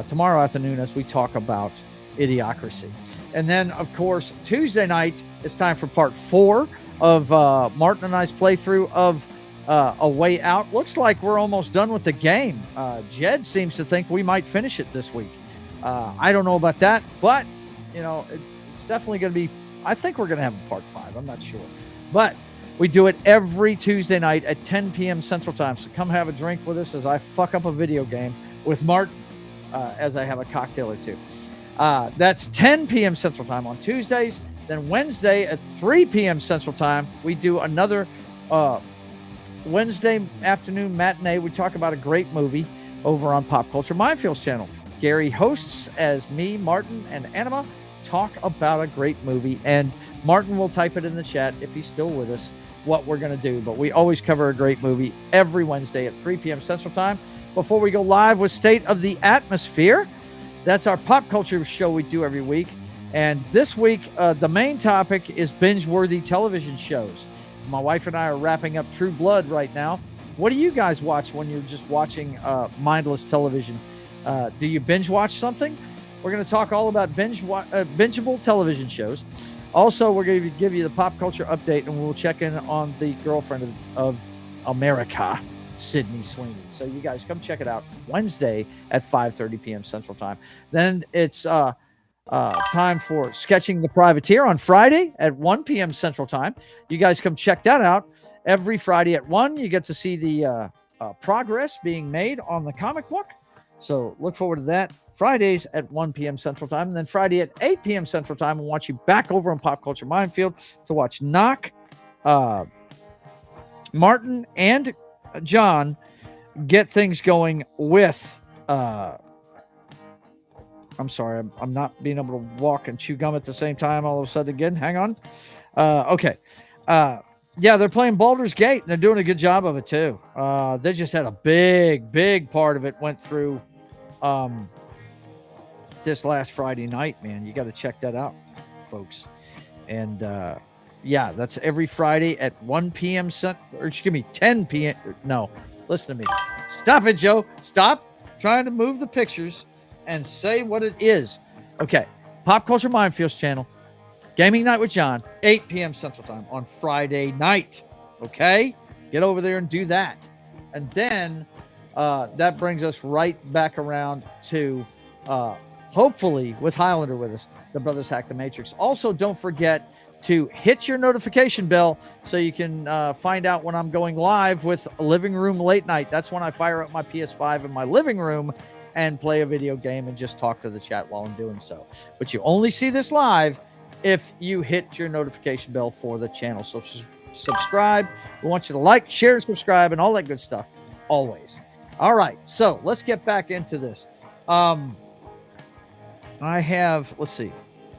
tomorrow afternoon as we talk about Idiocracy. And then, of course, Tuesday night, it's time for part 4 of Martin and I's playthrough of A Way Out. Looks like we're almost done with the game. Jed seems to think we might finish it this week. I don't know about that, but, you know, it's definitely going to be, I think we're going to have a part 5. I'm not sure. But we do it every Tuesday night at 10 p.m. Central Time. So come have a drink with us as I fuck up a video game with Martin as I have a cocktail or two. That's 10 p.m. Central Time on Tuesdays. Then Wednesday at 3 p.m. Central Time, we do another Wednesday afternoon matinee. We talk about a great movie over on Pop Culture Minefields channel. Gary hosts as me, Martin, and Anima talk about a great movie. And Martin will type it in the chat if he's still with us, what we're going to do. But we always cover a great movie every Wednesday at 3 p.m. Central Time. Before we go live with State of the Atmosphere, that's our pop culture show we do every week. And this week, the main topic is binge-worthy television shows. My wife and I are wrapping up True Blood right now. What do you guys watch when you're just watching mindless television? Do you binge watch something? We're going to talk all about bingeable television shows. Also, we're going to give you the pop culture update, and we'll check in on the girlfriend of America, Sydney Sweeney. So you guys come check it out Wednesday at 5:30 p.m. Central Time. Then it's time for Sketching the Privateer on Friday at 1 p.m. Central Time. You guys come check that out. Every Friday at 1, you get to see the progress being made on the comic book. So look forward to that. Fridays at 1 p.m. Central Time. And then Friday at 8 p.m. Central Time, we'll watch you back over on Pop Culture Minefield to watch Knock, Martin, and John get things going with I'm sorry, I'm not being able to walk and chew gum at the same time all of a sudden again. Hang on. Okay. Yeah, they're playing Baldur's Gate, and they're doing a good job of it too. They just had a big part of it went through this last Friday night, man. You got to check that out, folks. And yeah, that's every Friday at 1 p.m. Or excuse me, 10 p.m. No, listen to me. Stop it, Joe. Stop trying to move the pictures and say what it is. Okay. Pop Culture Minefields channel. Gaming Night with John, 8 p.m. Central Time on Friday night. Okay? Get over there and do that. And then that brings us right back around to, hopefully, with Highlander with us, the Brothers Hack the Matrix. Also, don't forget to hit your notification bell so you can find out when I'm going live with Living Room Late Night. That's when I fire up my PS5 in my living room and play a video game and just talk to the chat while I'm doing so. But you only see this live if you hit your notification bell for the channel. So subscribe. We want you to like, share, subscribe, and all that good stuff always. All right, so let's get back into this. I have, let's see,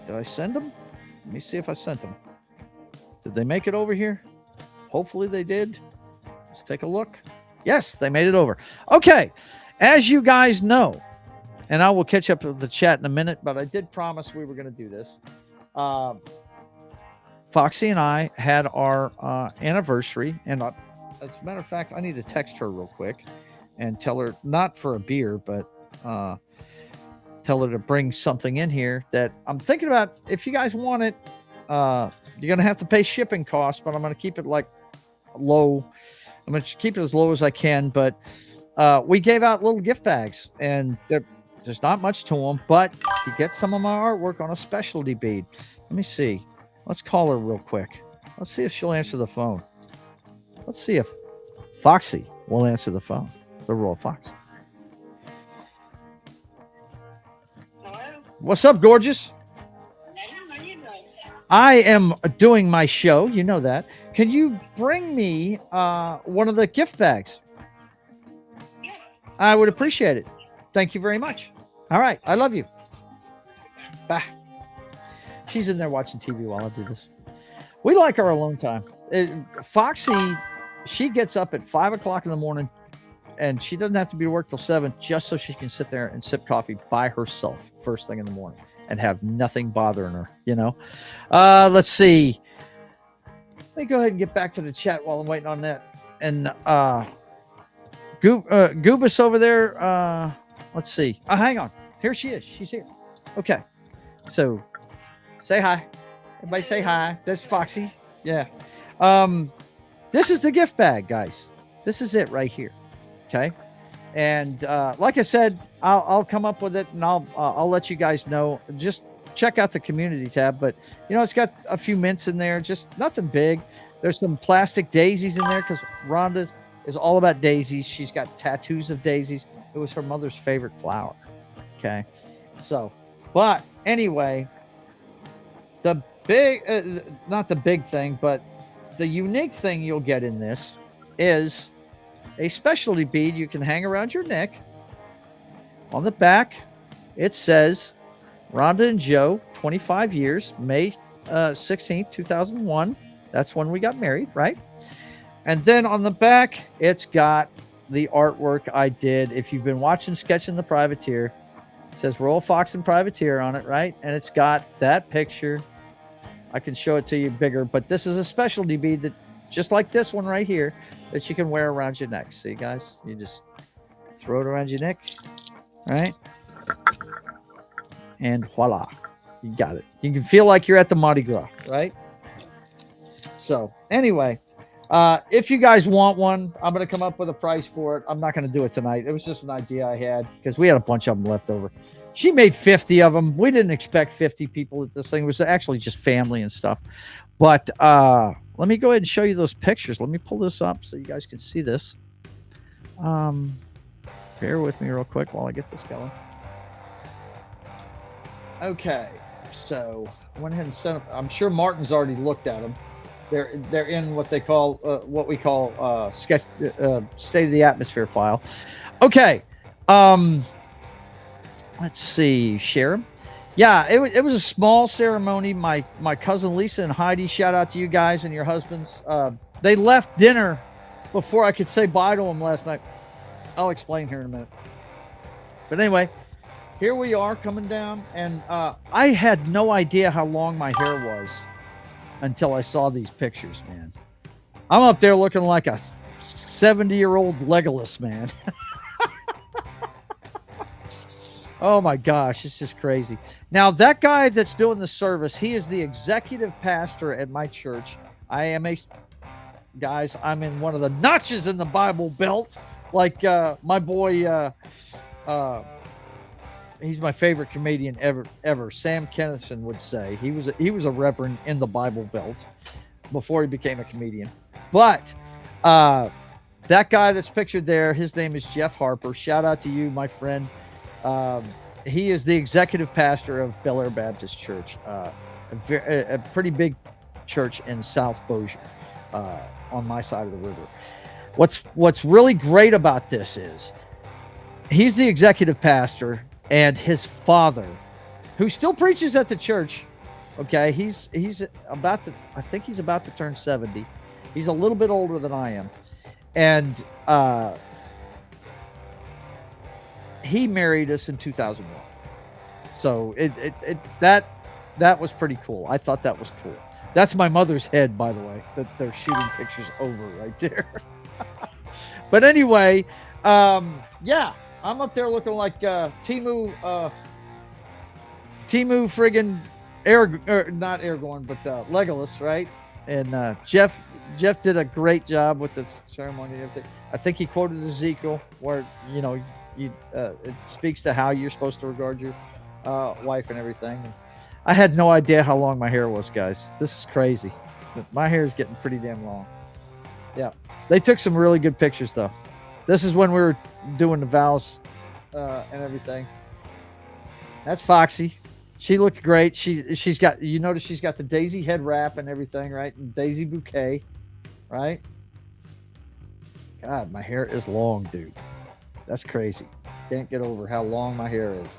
did I send them? Let me see if I sent them. Did they make it over here? Hopefully they did. Let's take a look. Yes, they made it over. Okay, as you guys know, and I will catch up with the chat in a minute, but I did promise we were going to do this. Foxy and I had our anniversary, and as a matter of fact, I need to text her real quick and tell her, not for a beer, but tell her to bring something in here that I'm thinking about. If you guys want it, you're going to have to pay shipping costs, but I'm going to keep it like low. I'm going to keep it as low as I can, but we gave out little gift bags, and there's not much to them, but you get some of my artwork on a specialty bead. Let me see. Let's call her real quick. Let's see if she'll answer the phone. Let's see if Foxy will answer the phone. The Royal Fox. Hello? What's up, gorgeous? How are you doing? I am doing my show. You know that. Can you bring me one of the gift bags? Yeah. I would appreciate it. Thank you very much. All right. I love you. Bye. She's in there watching TV while I do this. We like our alone time. Foxy, she gets up at 5 o'clock in the morning, and she doesn't have to be to work till 7 just so she can sit there and sip coffee by herself first thing in the morning and have nothing bothering her, you know? Let's see. Let me go ahead and get back to the chat while I'm waiting on that. And Goobus over there, let's see. Hang on. Here she is. She's here. Okay. So say hi. Everybody say hi. That's Foxy. Yeah. This is the gift bag, guys. This is it right here. Okay. And like I said, I'll come up with it, and I'll let you guys know. Just check out the community tab. But you know, it's got a few mints in there, just nothing big. There's some plastic daisies in there because Ronda is all about daisies. She's got tattoos of daisies. It was her mother's favorite flower. Okay. So, but anyway, the big, not the big thing, but the unique thing you'll get in this is a specialty bead you can hang around your neck. On the back, it says Ronda and Joe, 25 years, May 16th, 2001. That's when we got married, right? And then on the back, it's got the artwork I did. If you've been watching Sketching the Privateer, it says Royal Fox and Privateer on it, right? And it's got that picture. I can show it to you bigger, but this is a specialty bead that, just like this one right here, that you can wear around your neck. See, guys? You just throw it around your neck, right? And voila. You got it. You can feel like you're at the Mardi Gras, right? So, anyway, if you guys want one, I'm going to come up with a price for it. I'm not going to do it tonight. It was just an idea I had because we had a bunch of them left over. She made 50 of them. We didn't expect 50 people at this thing. It was actually just family and stuff. But let me go ahead and show you those pictures. Let me pull this up so you guys can see this. Bear with me real quick while I get this going. Okay, so I went ahead and sent them. I'm sure Martin's already looked at them. They're in what they call what we call sketch state of the atmosphere file. Okay, let's see, share them. Yeah, it was a small ceremony. My cousin Lisa and Heidi, shout out to you guys and your husbands. They left dinner before I could say bye to them last night. I'll explain here in a minute. But anyway, here we are coming down, and I had no idea how long my hair was until I saw these pictures, man. I'm up there looking like a 70-year-old Legolas, man. Oh my gosh, it's just crazy. Now, that guy that's doing the service, he is the executive pastor at my church. I'm in one of the notches in the Bible Belt. Like my boy, he's my favorite comedian ever. Sam Kennison would say he was a reverend in the Bible Belt before he became a comedian. But that guy that's pictured there, his name is Jeff Harper. Shout out to you, my friend. He is the executive pastor of Bel Air Baptist Church, a pretty big church in South Bossier, on my side of the river. What's really great about this is he's the executive pastor, and his father, who still preaches at the church, okay, he's about to, I think he's about to turn 70. He's a little bit older than I am, and he married us in 2001. So that was pretty cool. I thought that was cool. That's my mother's head, by the way, that they're shooting pictures over right there. But anyway, yeah, I'm up there looking like Timu friggin' not Aragorn, but Legolas, right? And Jeff did a great job with the ceremony and everything. I think he quoted Ezekiel, where it speaks to how you're supposed to regard your wife and everything. And I had no idea how long my hair was, guys. This is crazy. My hair is getting pretty damn long. Yeah, they took some really good pictures though. This is when we were doing the vows and everything. That's Foxy. She looked great. She's got, you notice she's got the daisy head wrap and everything, right? And daisy bouquet, right? God, my hair is long, dude. That's crazy. Can't get over how long my hair is.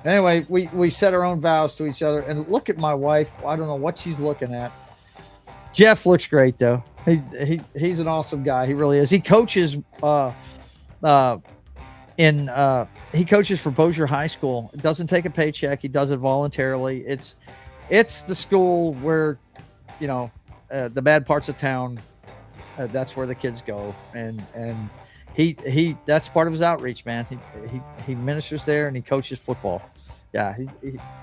Anyway, we set our own vows to each other, and look at my wife. I don't know what she's looking at. Jeff looks great though. He's an awesome guy. He really is. He coaches he coaches for Bossier High School. Doesn't take a paycheck. He does it voluntarily. It's the school where, the bad parts of town, that's where the kids go, and he that's part of his outreach, man. He ministers there and he coaches football. Yeah,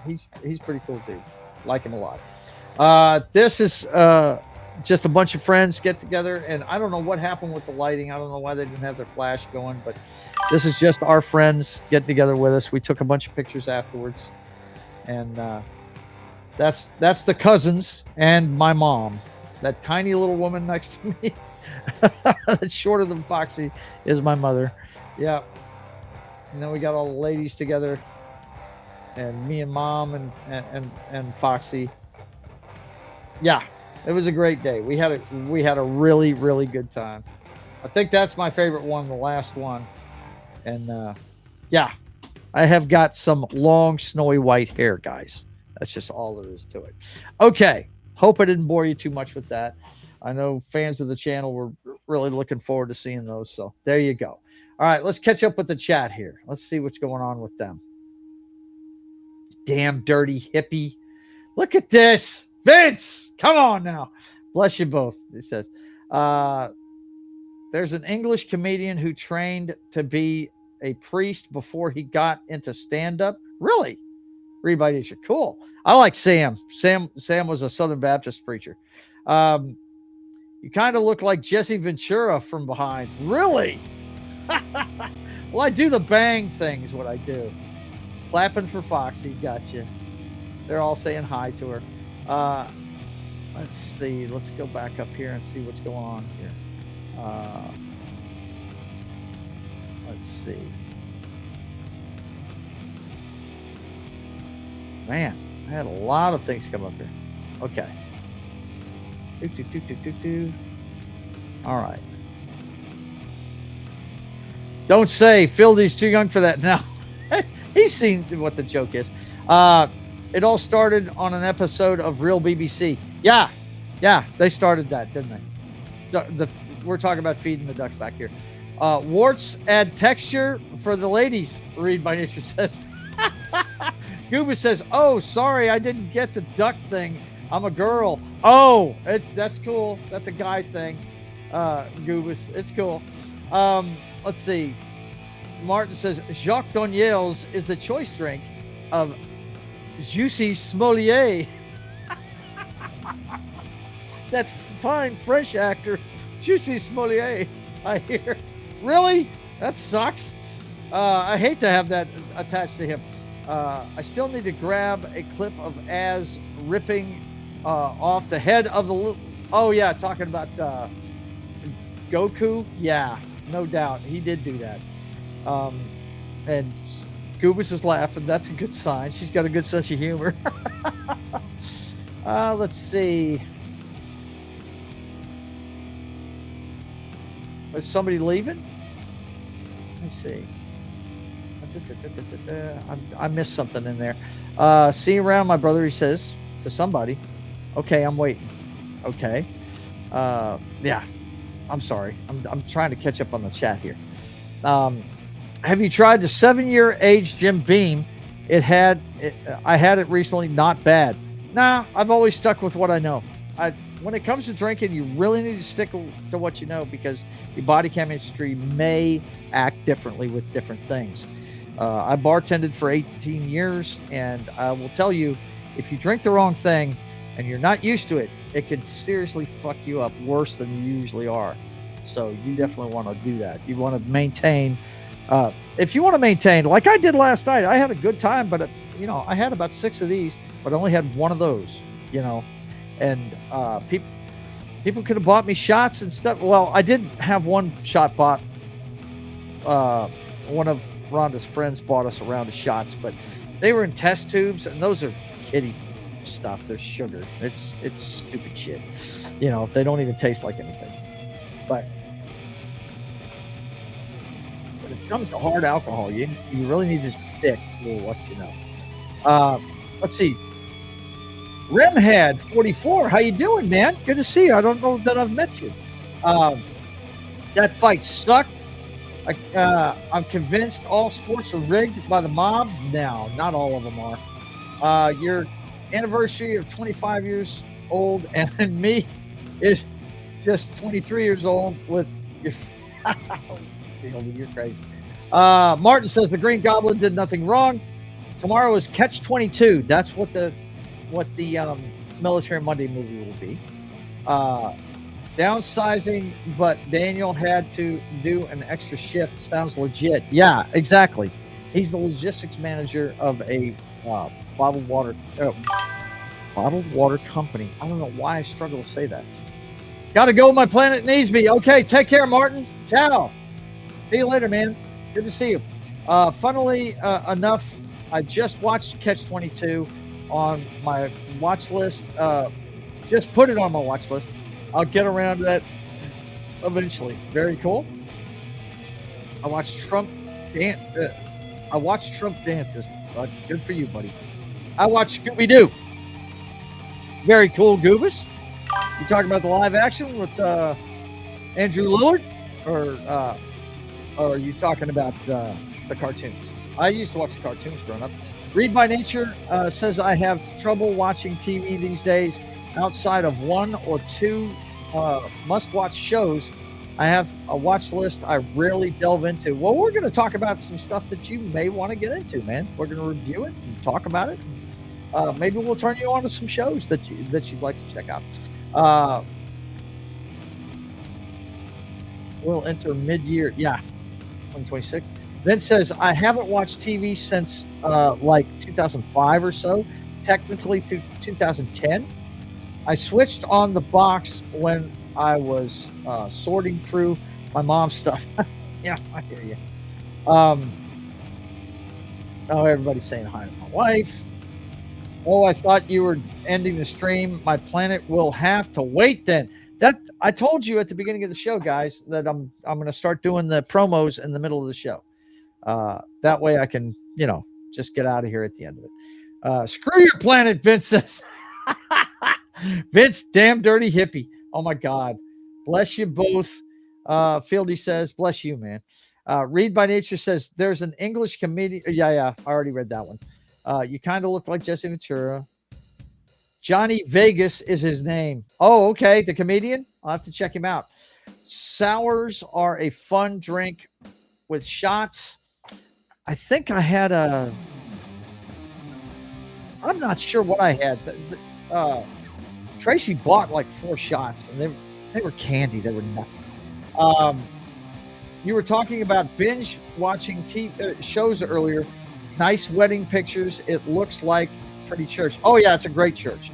he's pretty cool dude. Like him a lot. This is just a bunch of friends get together, and I don't know what happened with the lighting. I don't know why they didn't have their flash going, but this is just our friends getting together with us. We took a bunch of pictures afterwards, and that's the cousins and my mom. That tiny little woman next to me, that's shorter than Foxy, is my mother. Yeah. And then we got all the ladies together, and me and mom and Foxy. Yeah, it was a great day. We had a really, really good time. I think that's my favorite one, the last one. And yeah, I have got some long, snowy white hair, guys. That's just all there is to it. Okay. Hope I didn't bore you too much with that. I know fans of the channel were really looking forward to seeing those. So there you go. All right, let's catch up with the chat here. Let's see what's going on with them. Damn dirty hippie. Look at this. Vince, come on now. Bless you both, he says. There's an English comedian who trained to be a priest before he got into stand-up. Really? Read by nature. Cool. I like Sam. Sam was a Southern Baptist preacher. You kind of look like Jesse Ventura from behind. Really? Well, I do the bang thing is what I do. Clapping for Foxy. Gotcha. They're all saying hi to her. Let's see. Let's go back up here and see what's going on here. Let's see. Man, I had a lot of things come up here. Okay. All right. Don't say Phildy's too young for that. No, he's seen what the joke is. It all started on an episode of Real BBC. Yeah, they started that, didn't they? We're talking about feeding the ducks back here. Warts add texture for the ladies. Read by nature says. Gooba says, "Oh, sorry, I didn't get the duck thing. I'm a girl. Oh, that's cool. That's a guy thing. Goobus, it's cool. Let's see. Martin says Jacques Daniels is the choice drink of Juicy Smolier. That fine French actor, Juicy Smolier, I hear. Really? That sucks. I hate to have that attached to him. I still need to grab a clip of Az ripping off the head of the... Oh, yeah, talking about Goku. Yeah, no doubt. He did do that. And Goobus is laughing. That's a good sign. She's got a good sense of humor. Let's see. Is somebody leaving? Let me see. I missed something in there. See you around, my brother, he says to somebody. Okay, I'm waiting. Okay. Yeah, I'm sorry. I'm trying to catch up on the chat here. Have you tried the 7-year age Jim Beam? I had it recently. Not bad. Nah, I've always stuck with what I know. When it comes to drinking, you really need to stick to what you know, because your body chemistry may act differently with different things. I bartended for 18 years, and I will tell you, if you drink the wrong thing and you're not used to it, it can seriously fuck you up worse than you usually are. So you definitely want to do that. You want to maintain. If you want to maintain, like I did last night, I had a good time, but I had about 6 of these, but I only had 1 of those, and people could have bought me shots and stuff. Well, I did have 1 shot bought. One of Ronda's friends bought us a round of shots, but they were in test tubes, and those are kiddie stuff. They're sugar. It's stupid shit. They don't even taste like anything. But when it comes to hard alcohol, you really need to stick to what you know. Let's see. Remhead 44, how you doing, man? Good to see you. I don't know that I've met you. That fight sucked. I'm convinced all sports are rigged by the mob. No, not all of them are. Your anniversary of 25 years old and me is just 23 years old with your... You're crazy. Martin says the Green Goblin did nothing wrong. Tomorrow is Catch 22. That's what the Military Monday movie will be. Downsizing, but Daniel had to do an extra shift. Sounds legit. Yeah, exactly. He's the logistics manager of a bottled water company. I don't know why I struggle to say that. Got to go. My planet needs me. Okay, take care, Martin. Ciao. See you later, man. Good to see you. Funnily enough, I just watched Catch 22 on my watch list. Just put it on my watch list. I'll get around to that eventually. Very cool. I watched Trump dance. I watched Trump dances. Good for you, buddy. I watched Scooby-Doo. Very cool, Goobus. You talking about the live action with Andrew Lillard, or are you talking about the cartoons? I used to watch the cartoons growing up. Read by Nature says I have trouble watching TV these days. Outside of 1 or 2 must-watch shows, I have a watch list I rarely delve into. Well, we're going to talk about some stuff that you may want to get into, man. We're going to review it and talk about it. Maybe we'll turn you on to some shows that you'd like to check out. We'll enter mid-year. Yeah, 2026. Vince says, I haven't watched TV since like 2005 or so, technically through 2010. I switched on the box when I was sorting through my mom's stuff. Yeah, I hear you. Oh, everybody's saying hi to my wife. Oh, I thought you were ending the stream. My planet will have to wait then. That I told you at the beginning of the show, guys, that I'm going to start doing the promos in the middle of the show. That way I can, just get out of here at the end of it. Screw your planet, Vince says. Vince, damn dirty hippie. Oh my God. Bless you both. Fieldy says, bless you, man. Read by Nature says, there's an English comedian. Yeah. I already read that one. You kind of look like Jesse Ventura. Johnny Vegas is his name. Oh, okay. The comedian? I'll have to check him out. Sours are a fun drink with shots. I think I had I'm not sure what I had. Tracy bought like 4 shots, and they were candy. They were nothing. You were talking about binge watching shows earlier. Nice wedding pictures. It looks like pretty church. Oh yeah, it's a great church.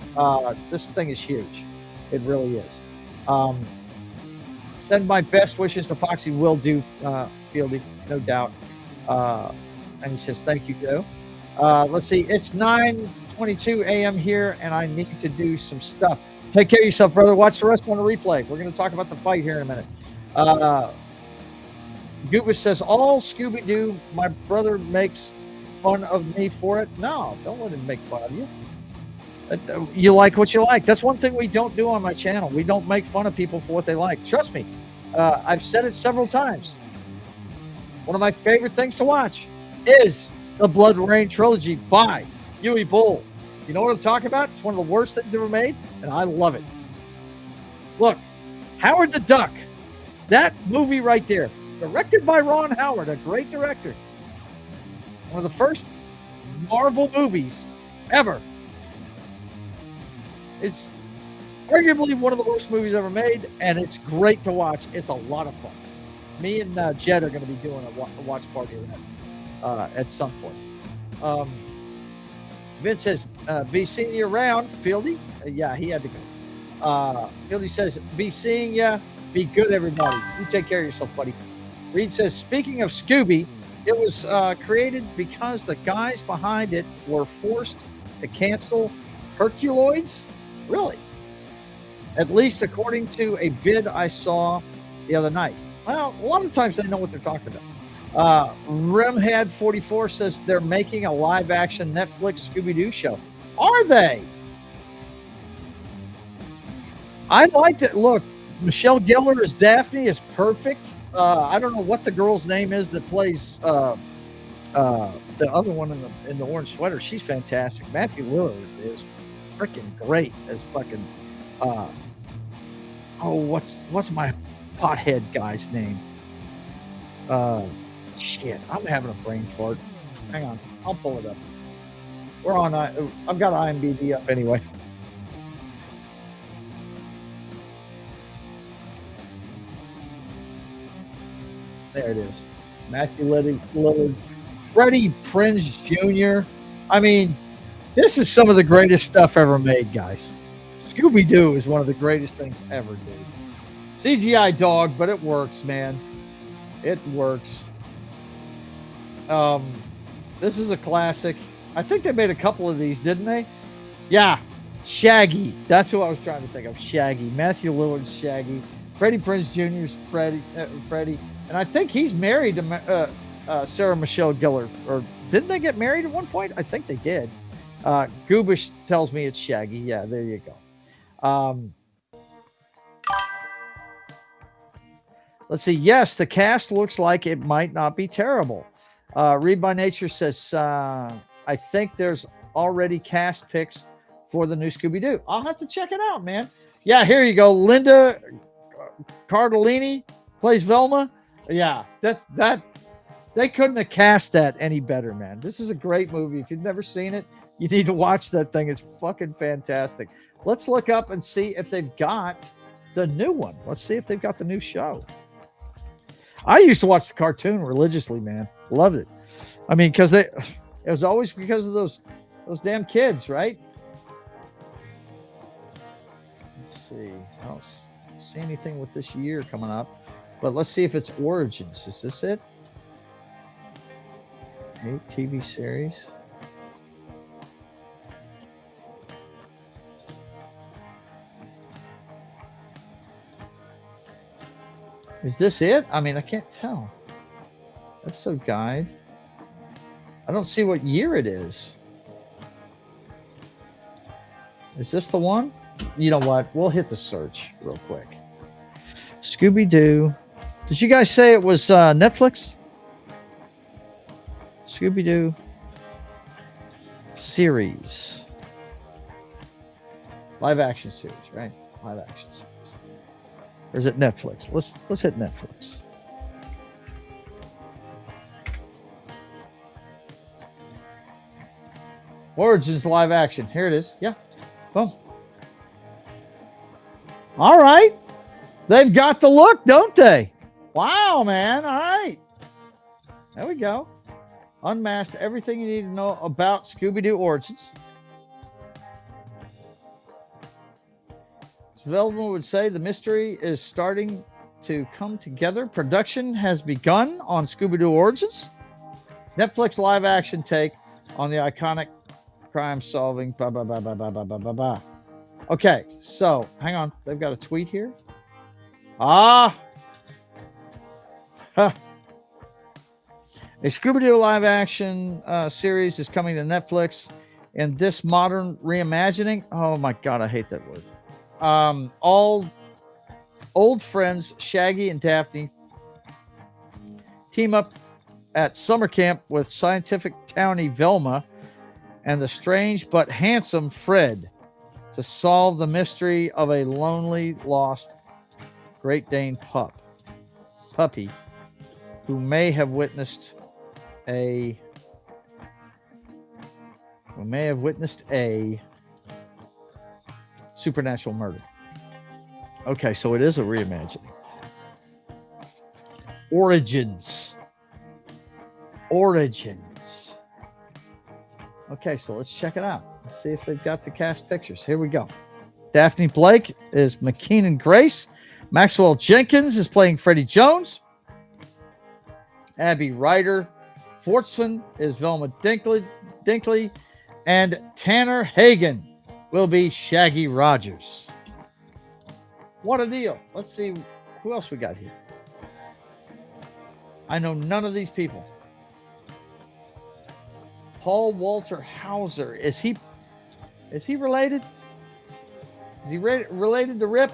This thing is huge. It really is. Send my best wishes to Foxy. Will do, Fieldy, no doubt. And he says thank you, Joe. Let's see. It's 9:22 a.m. here, and I need to do some stuff. Take care of yourself, brother. Watch the rest on the replay. We're going to talk about the fight here in a minute. Gooba says, all Scooby-Doo, my brother makes fun of me for it. No, don't let him make fun of you. You like what you like. That's one thing we don't do on my channel. We don't make fun of people for what they like. Trust me. I've said it several times. One of my favorite things to watch is the Blood Rain trilogy by Huey Bull. You know what I'm talking about? It's one of the worst things ever made, and I love it. Look, Howard the Duck. That movie right there, directed by Ron Howard, a great director. One of the first Marvel movies ever. It's arguably one of the worst movies ever made, and it's great to watch. It's a lot of fun. Me and Jed are going to be doing a watch party of that at some point. Vince says, be seeing you around, Fieldy. Yeah, he had to go. Fieldy says, be seeing you. Be good, everybody. You take care of yourself, buddy. Reed says, speaking of Scooby, it was created because the guys behind it were forced to cancel Herculoids. Really? At least according to a vid I saw the other night. Well, a lot of times they know what they're talking about. Remhead44 says they're making a live-action Netflix Scooby-Doo show. Are they? I liked it. Look, Michelle Gellar as Daphne is perfect. I don't know what the girl's name is that plays the other one in the orange sweater. She's fantastic. Matthew Lillard is freaking great as fucking what's my pothead guy's name? Shit, I'm having a brain fart. Hang on, I'll pull it up. We're on. I've got IMDb up anyway. There it is. Matthew Lillard, Freddie Prinze Jr. I mean, this is some of the greatest stuff ever made, guys. Scooby-Doo is one of the greatest things ever, dude. CGI dog, but it works, man. It works. This is a classic. I think they made a couple of these, didn't they? Yeah. Shaggy. That's who I was trying to think of. Shaggy. Matthew Lillard's Shaggy. Freddie Prinze Jr.'s Freddie. And I think he's married to Sarah Michelle Gellar. Or didn't they get married at one point? I think they did. Goobish tells me it's Shaggy. Yeah, there you go. Let's see. Yes, the cast looks like it might not be terrible. Read by Nature says, I think there's already cast picks for the new Scooby-Doo. I'll have to check it out, man. Yeah, here you go. Linda Cardellini plays Velma. Yeah, that. They couldn't have cast that any better, man. This is a great movie. If you've never seen it, you need to watch that thing. It's fucking fantastic. Let's look up and see if they've got the new one. Let's see if they've got the new show. I used to watch the cartoon religiously, man. Loved it. I mean, because it was always because of those damn kids, right? Let's see. I don't see anything with this year coming up. But let's see if it's Origins. Is this it? 8 TV series. Is this it? I mean, I can't tell. Episode guide. I don't see what year it is. Is this the one? You know what? We'll hit the search real quick. Scooby-Doo. Did you guys say it was Netflix? Scooby-Doo series. Live action series, right? Live action series. Or is it Netflix? Let's hit Netflix. Origins live action. Here it is. Yeah. Boom. All right. They've got the look, don't they? Wow, man. All right. There we go. Unmasked, everything you need to know about Scooby-Doo Origins. Velma would say the mystery is starting to come together. Production has begun on Scooby-Doo Origins. Netflix live action take on the iconic crime solving. Blah, blah, blah, blah, blah, blah, blah, blah, blah. Okay, so hang on. They've got a tweet here. Huh. A Scooby-Doo live action series is coming to Netflix in this modern reimagining. Oh my God, I hate that word. All old friends Shaggy and Daphne team up at summer camp with scientific townie Velma and the strange but handsome Fred to solve the mystery of a lonely, lost Great Dane puppy who may have witnessed a supernatural murder. Okay, so it is a reimagining. Origins. Okay, so let's check it out. Let's see if they've got the cast pictures. Here we go. Daphne Blake is McKeenan Grace. Maxwell Jenkins is playing Freddie Jones. Abby Ryder Fortson is Velma Dinkley. And Tanner Hagen will be Shaggy Rogers. What a deal. Let's see who else we got here. I know none of these people. Paul Walter Hauser. Is he related? Is he related to Rip?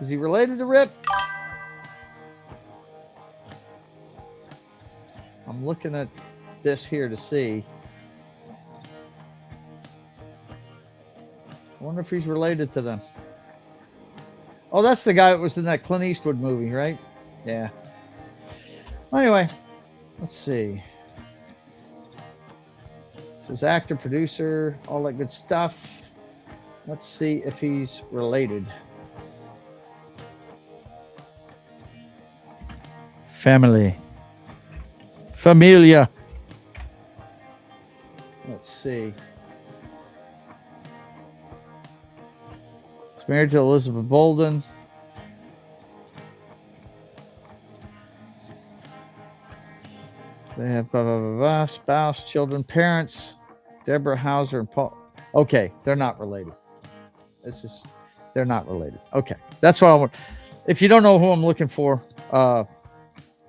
Is he related to Rip? I'm looking at this here to see. I wonder if he's related to them. Oh, that's the guy that was in that Clint Eastwood movie, right? Yeah. Anyway, let's see. This is actor, producer, all that good stuff. Let's see if he's related. Familia. Let's see. It's married to Elizabeth Bolden. They have blah, blah, blah, blah, spouse, children, parents, Deborah Hauser and Paul. Okay, they're not related. They're not related. Okay, that's what I want. If you don't know who I'm looking for,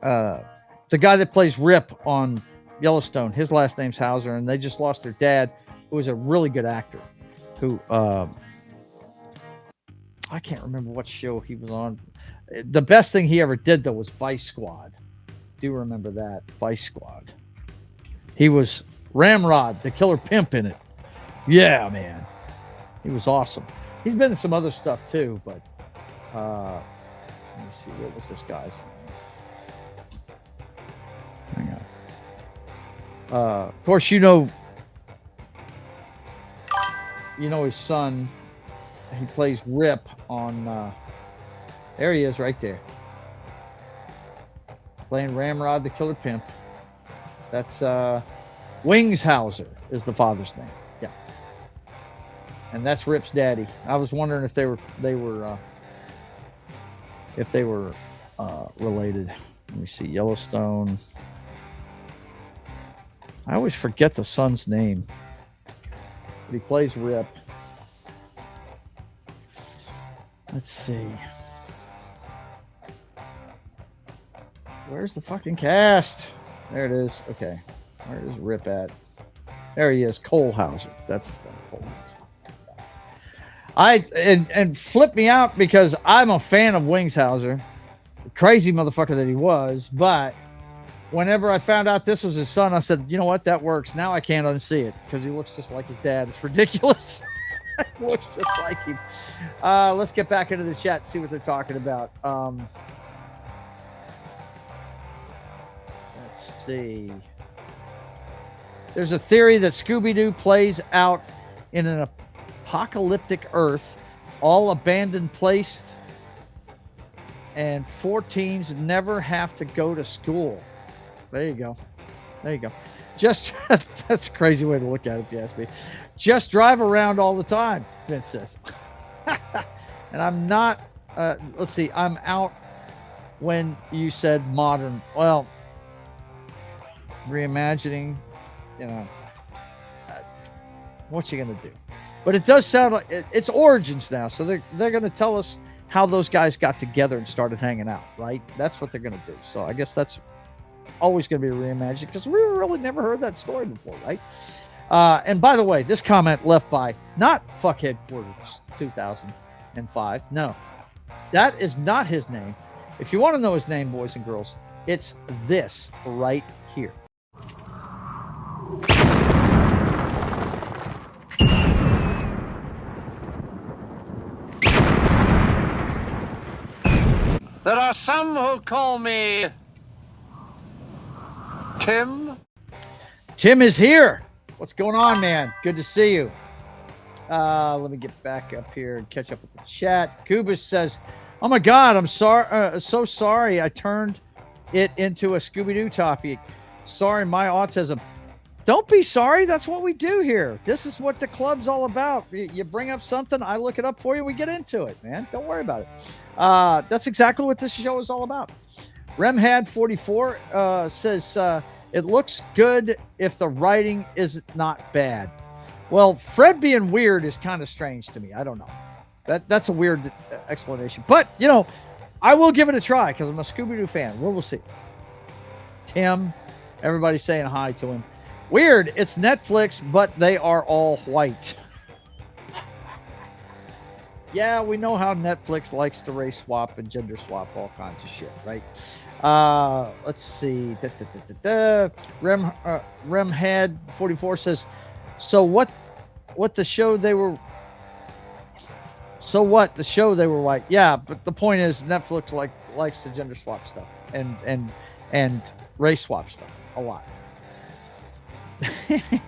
the guy that plays Rip on Yellowstone, his last name's Hauser, and they just lost their dad, who was a really good actor, who I can't remember what show he was on. The best thing he ever did, though, was Vice Squad. Do you remember that? Vice Squad. He was Ramrod, the killer pimp in it. Yeah, man. He was awesome. He's been in some other stuff, too, but let me see. What was this guy's name? Hang on. Of course, you know his son. He plays Rip on. There he is, right there, playing Ramrod, the killer pimp. That's Wings Hauser is the father's name. Yeah, and that's Rip's daddy. I was wondering if they were related. Let me see. Yellowstone. I always forget the son's name, but he plays Rip. Let's see. Where's the fucking cast? There it is. Okay. Where is Rip at? There he is. Cole Hauser. That's his name. Cole Hauser. And flip me out because I'm a fan of Wings Hauser. Crazy motherfucker that he was. But whenever I found out this was his son, I said, you know what? That works. Now I can't unsee it because he looks just like his dad. It's ridiculous. Looks just like him. Let's get back into the chat, see what they're talking about. Let's see. There's a theory that Scooby-Doo plays out in an apocalyptic Earth, all abandoned, placed, and 4 teens never have to go to school. There you go. There you go. Just that's a crazy way to look at it, if you ask me. Just drive around all the time, Vince says. And I'm not, let's see, I'm out when you said modern. Well, reimagining, you know, what you going to do? But it does sound like it's origins now. So they're going to tell us how those guys got together and started hanging out, right? That's what they're going to do. So I guess that's always going to be reimagined because we really never heard that story before, right? And by the way, this comment left by not Fuckhead Quarters 2005. No, that is not his name. If you want to know his name, boys and girls, it's this right here. There are some who call me Tim. Tim is here. What's going on, man? Good to see you. Let me get back up here and catch up with the chat. Kubus says, "Oh my God, I'm sorry. So sorry. I turned it into a Scooby-Doo topic. Sorry, my autism." Don't be sorry. That's what we do here. This is what the club's all about. You bring up something, I look it up for you, we get into it, man. Don't worry about it. That's exactly what this show is all about. Remhad44 says, it looks good if the writing is not bad. Well, Fred being weird is kind of strange to me. I don't know. That's a weird explanation. But, you know, I will give it a try because I'm a Scooby-Doo fan. We'll see. Tim, everybody's saying hi to him. Weird, it's Netflix, but they are all white. Yeah, we know how Netflix likes to race swap and gender swap all kinds of shit, right? Let's see. Remhead44 says, so what the show they were white. Yeah, but the point is Netflix likes to gender swap stuff and race swap stuff a lot.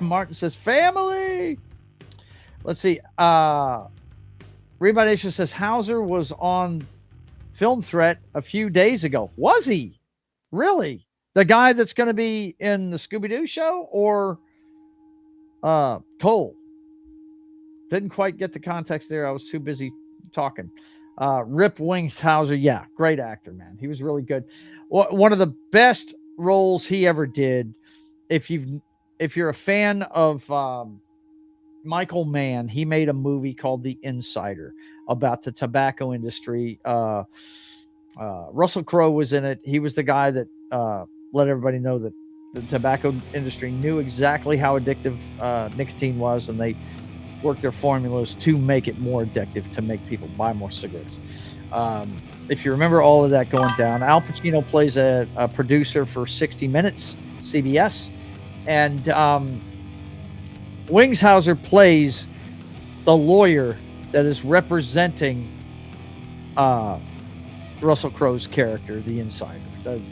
Martin says family. Let's see. Rebound Nation says Hauser was on Film Threat a few days ago. Was he? Really? The guy that's going to be in the Scooby-Doo show or Cole? Didn't quite get the context there. I was too busy talking. Rip Wings Hauser. Yeah, great actor, man. He was really good. One of the best roles he ever did. If you're a fan of Michael Mann, he made a movie called The Insider about the tobacco industry. Russell Crowe was in it. He was the guy that let everybody know that the tobacco industry knew exactly how addictive nicotine was, and they worked their formulas to make it more addictive, to make people buy more cigarettes. If you remember all of that going down, Al Pacino plays a producer for 60 Minutes, CBS. And Wings Hauser plays the lawyer that is representing Russell Crowe's character, the insider, the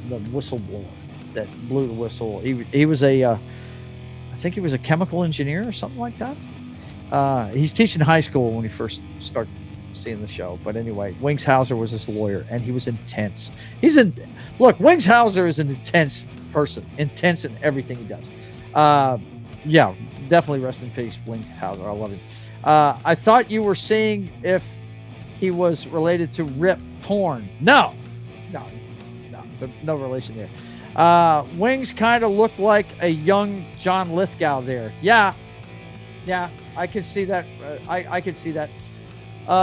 whistleblower that blew the whistle. He was I think he was a chemical engineer or something like that. He's teaching high school when he first started seeing the show. But anyway, Wings Hauser was this lawyer, and he was intense. Wings Hauser is an intense person, intense in everything he does. Yeah, definitely rest in peace, Wings Hauser. I love him. I thought you were seeing if he was related to Rip Torn. No relation there. Wings kind of looked like a young John Lithgow there. Yeah, I could see that. I could see that.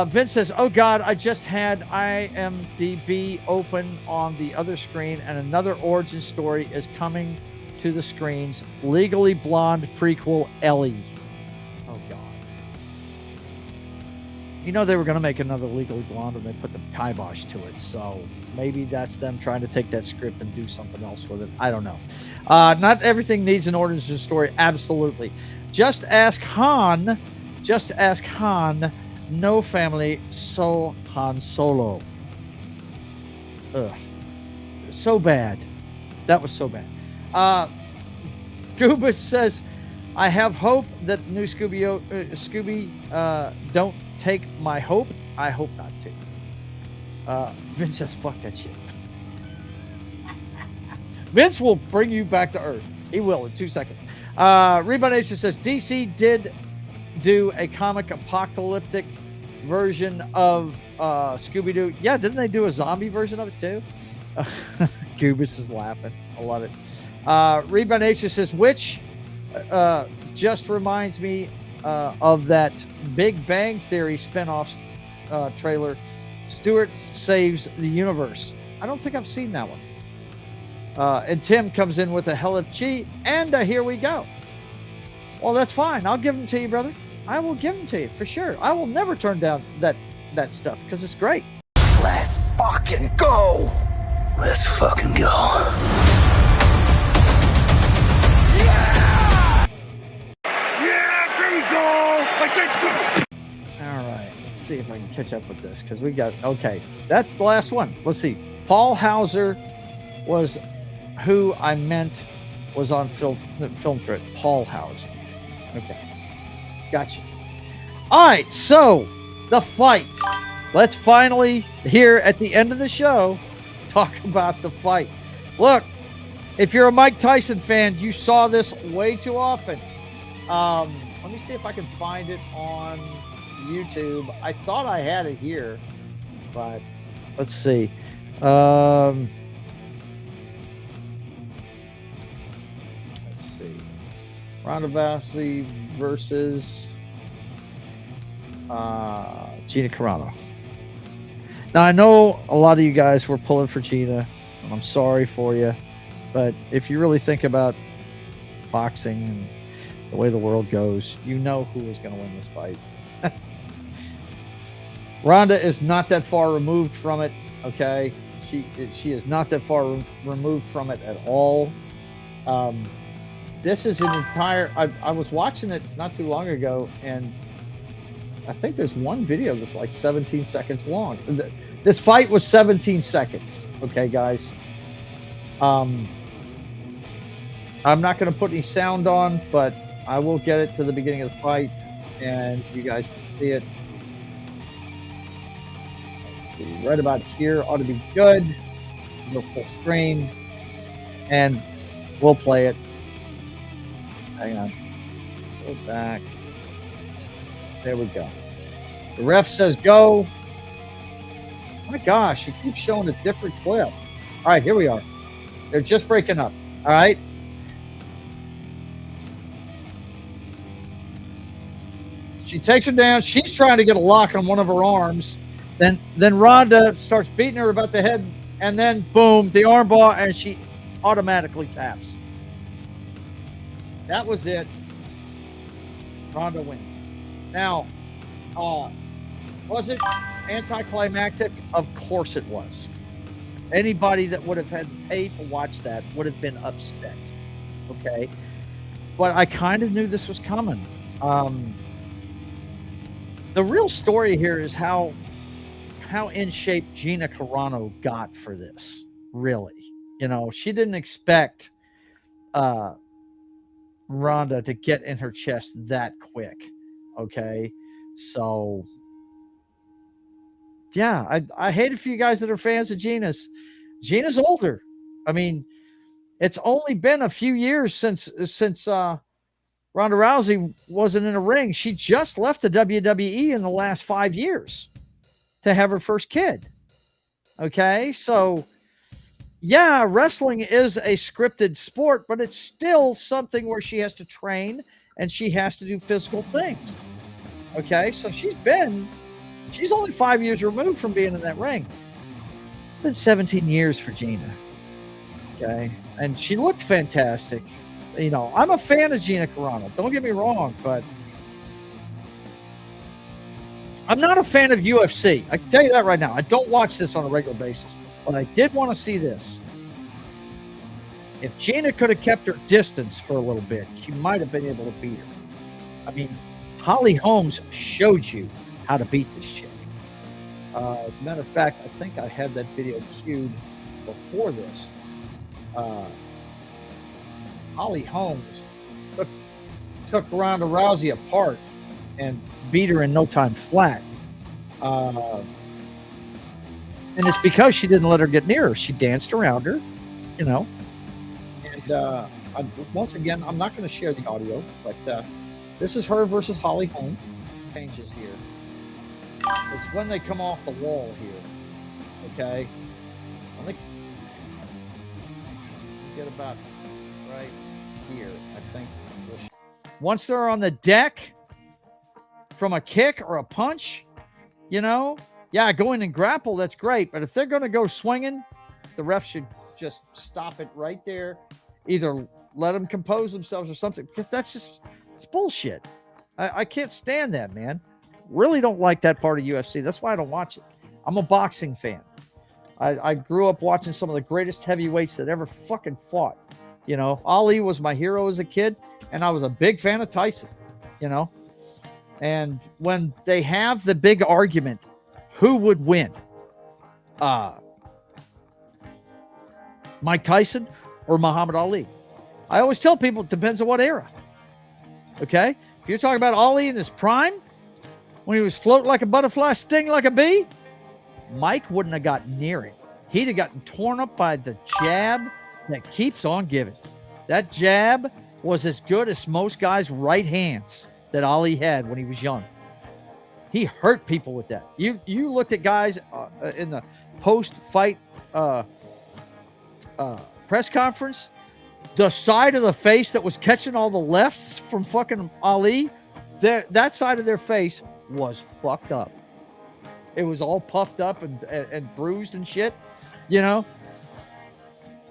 Vince says, oh God, I just had IMDb open on the other screen and another origin story is coming to the screens. Legally Blonde prequel Ellie. Oh God. You know they were going to make another Legally Blonde and they put the kibosh to it. So maybe that's them trying to take that script and do something else with it. I don't know. Not everything needs an origin story. Absolutely. Just ask Han Just ask Han. No family, so Han Solo. Ugh. So bad. That was so bad. Goobus says, I have hope that the new Scooby don't take my hope. I hope not to. Vince says, fuck that shit. Vince will bring you back to Earth. He will in 2 seconds. Reba Nation says, DC did do a comic apocalyptic version of Scooby-Doo. Yeah, didn't they do a zombie version of it too? Goobus is laughing. I love it. Reba Nation says, which just reminds me of that Big Bang Theory spinoff trailer, Stewart Saves the Universe. I don't think I've seen that one. And Tim comes in with a hell of chi and a here we go. Well, that's fine. I'll give them to you, brother. I will give them to you for sure. I will never turn down that stuff because it's great. Let's fucking go. Let's fucking go. All right, let's see if I can catch up with this because we got, okay, that's the last one. Let's see. Paul Hauser was who I meant was on film thread. Paul Hauser. Okay, gotcha. All right, so the fight. Let's finally, here at the end of the show, talk about the fight. Look, if you're a Mike Tyson fan, you saw this way too often. Let me see if I can find it on YouTube. I thought I had it here, but let's see. Let's see. Ronda Rousey versus Gina Carano. Now, I know a lot of you guys were pulling for Gina, and I'm sorry for you, but if you really think about boxing and the way the world goes, you know who is going to win this fight. Ronda is not that far removed from it, okay? She is not that far removed from it at all. This is an entire... I was watching it not too long ago, and I think there's one video that's like 17 seconds long. This fight was 17 seconds, okay, guys? I'm not going to put any sound on, but I will get it to the beginning of the fight, and you guys can see it. Right about here ought to be good. Go full screen, and we'll play it. Hang on. Go back. There we go. The ref says go. My gosh, it keeps showing a different clip. All right, here we are. They're just breaking up. All right. She takes her down. She's trying to get a lock on one of her arms. Then Ronda starts beating her about the head, and then boom, the armbar, and she automatically taps. That was it. Ronda wins. Now, was it anticlimactic? Of course it was. Anybody that would have had to pay to watch that would have been upset. Okay, but I kind of knew this was coming. The real story here is how in shape Gina Carano got for this. Really, you know, she didn't expect Ronda to get in her chest that quick. Okay, so yeah, I hate it for you guys that are fans of Gina's. Gina's older. I mean, it's only been a few years since Ronda Rousey wasn't in a ring. She just left the WWE in the last 5 years to have her first kid. Okay, so yeah, wrestling is a scripted sport, but it's still something where she has to train and she has to do physical things. Okay, so she's only 5 years removed from being in that ring. It's been 17 years for Gina. Okay, and she looked fantastic. You know, I'm a fan of Gina Carano. Don't get me wrong, but I'm not a fan of UFC. I can tell you that right now. I don't watch this on a regular basis, but I did want to see this. If Gina could have kept her distance for a little bit, she might have been able to beat her. I mean, Holly Holmes showed you how to beat this chick. As a matter of fact, I think I had that video queued before this. Holly Holmes took Ronda Rousey apart and beat her in no time flat. And it's because she didn't let her get near her. She danced around her, you know. And once again, I'm not going to share the audio, but this is her versus Holly Holmes. Changes here. It's when they come off the wall here. Okay? When they get about right here, I think. Once they're on the deck from a kick or a punch, you know, yeah, go in and grapple, that's great. But if they're going to go swinging, the ref should just stop it right there. Either let them compose themselves or something, because it's bullshit. I can't stand that, man. Really don't like that part of UFC. That's why I don't watch it. I'm a boxing fan. I grew up watching some of the greatest heavyweights that ever fucking fought. You know, Ali was my hero as a kid, and I was a big fan of Tyson, you know. And when they have the big argument, who would win? Mike Tyson or Muhammad Ali? I always tell people it depends on what era. Okay? If you're talking about Ali in his prime, when he was floating like a butterfly, sting like a bee, Mike wouldn't have gotten near it. He'd have gotten torn up by the jab that keeps on giving. That jab was as good as most guys' right hands that Ali had when he was young. He hurt people with that. You looked at guys in the post-fight press conference, the side of the face that was catching all the lefts from fucking Ali, that side of their face was fucked up. It was all puffed up and bruised and shit, you know.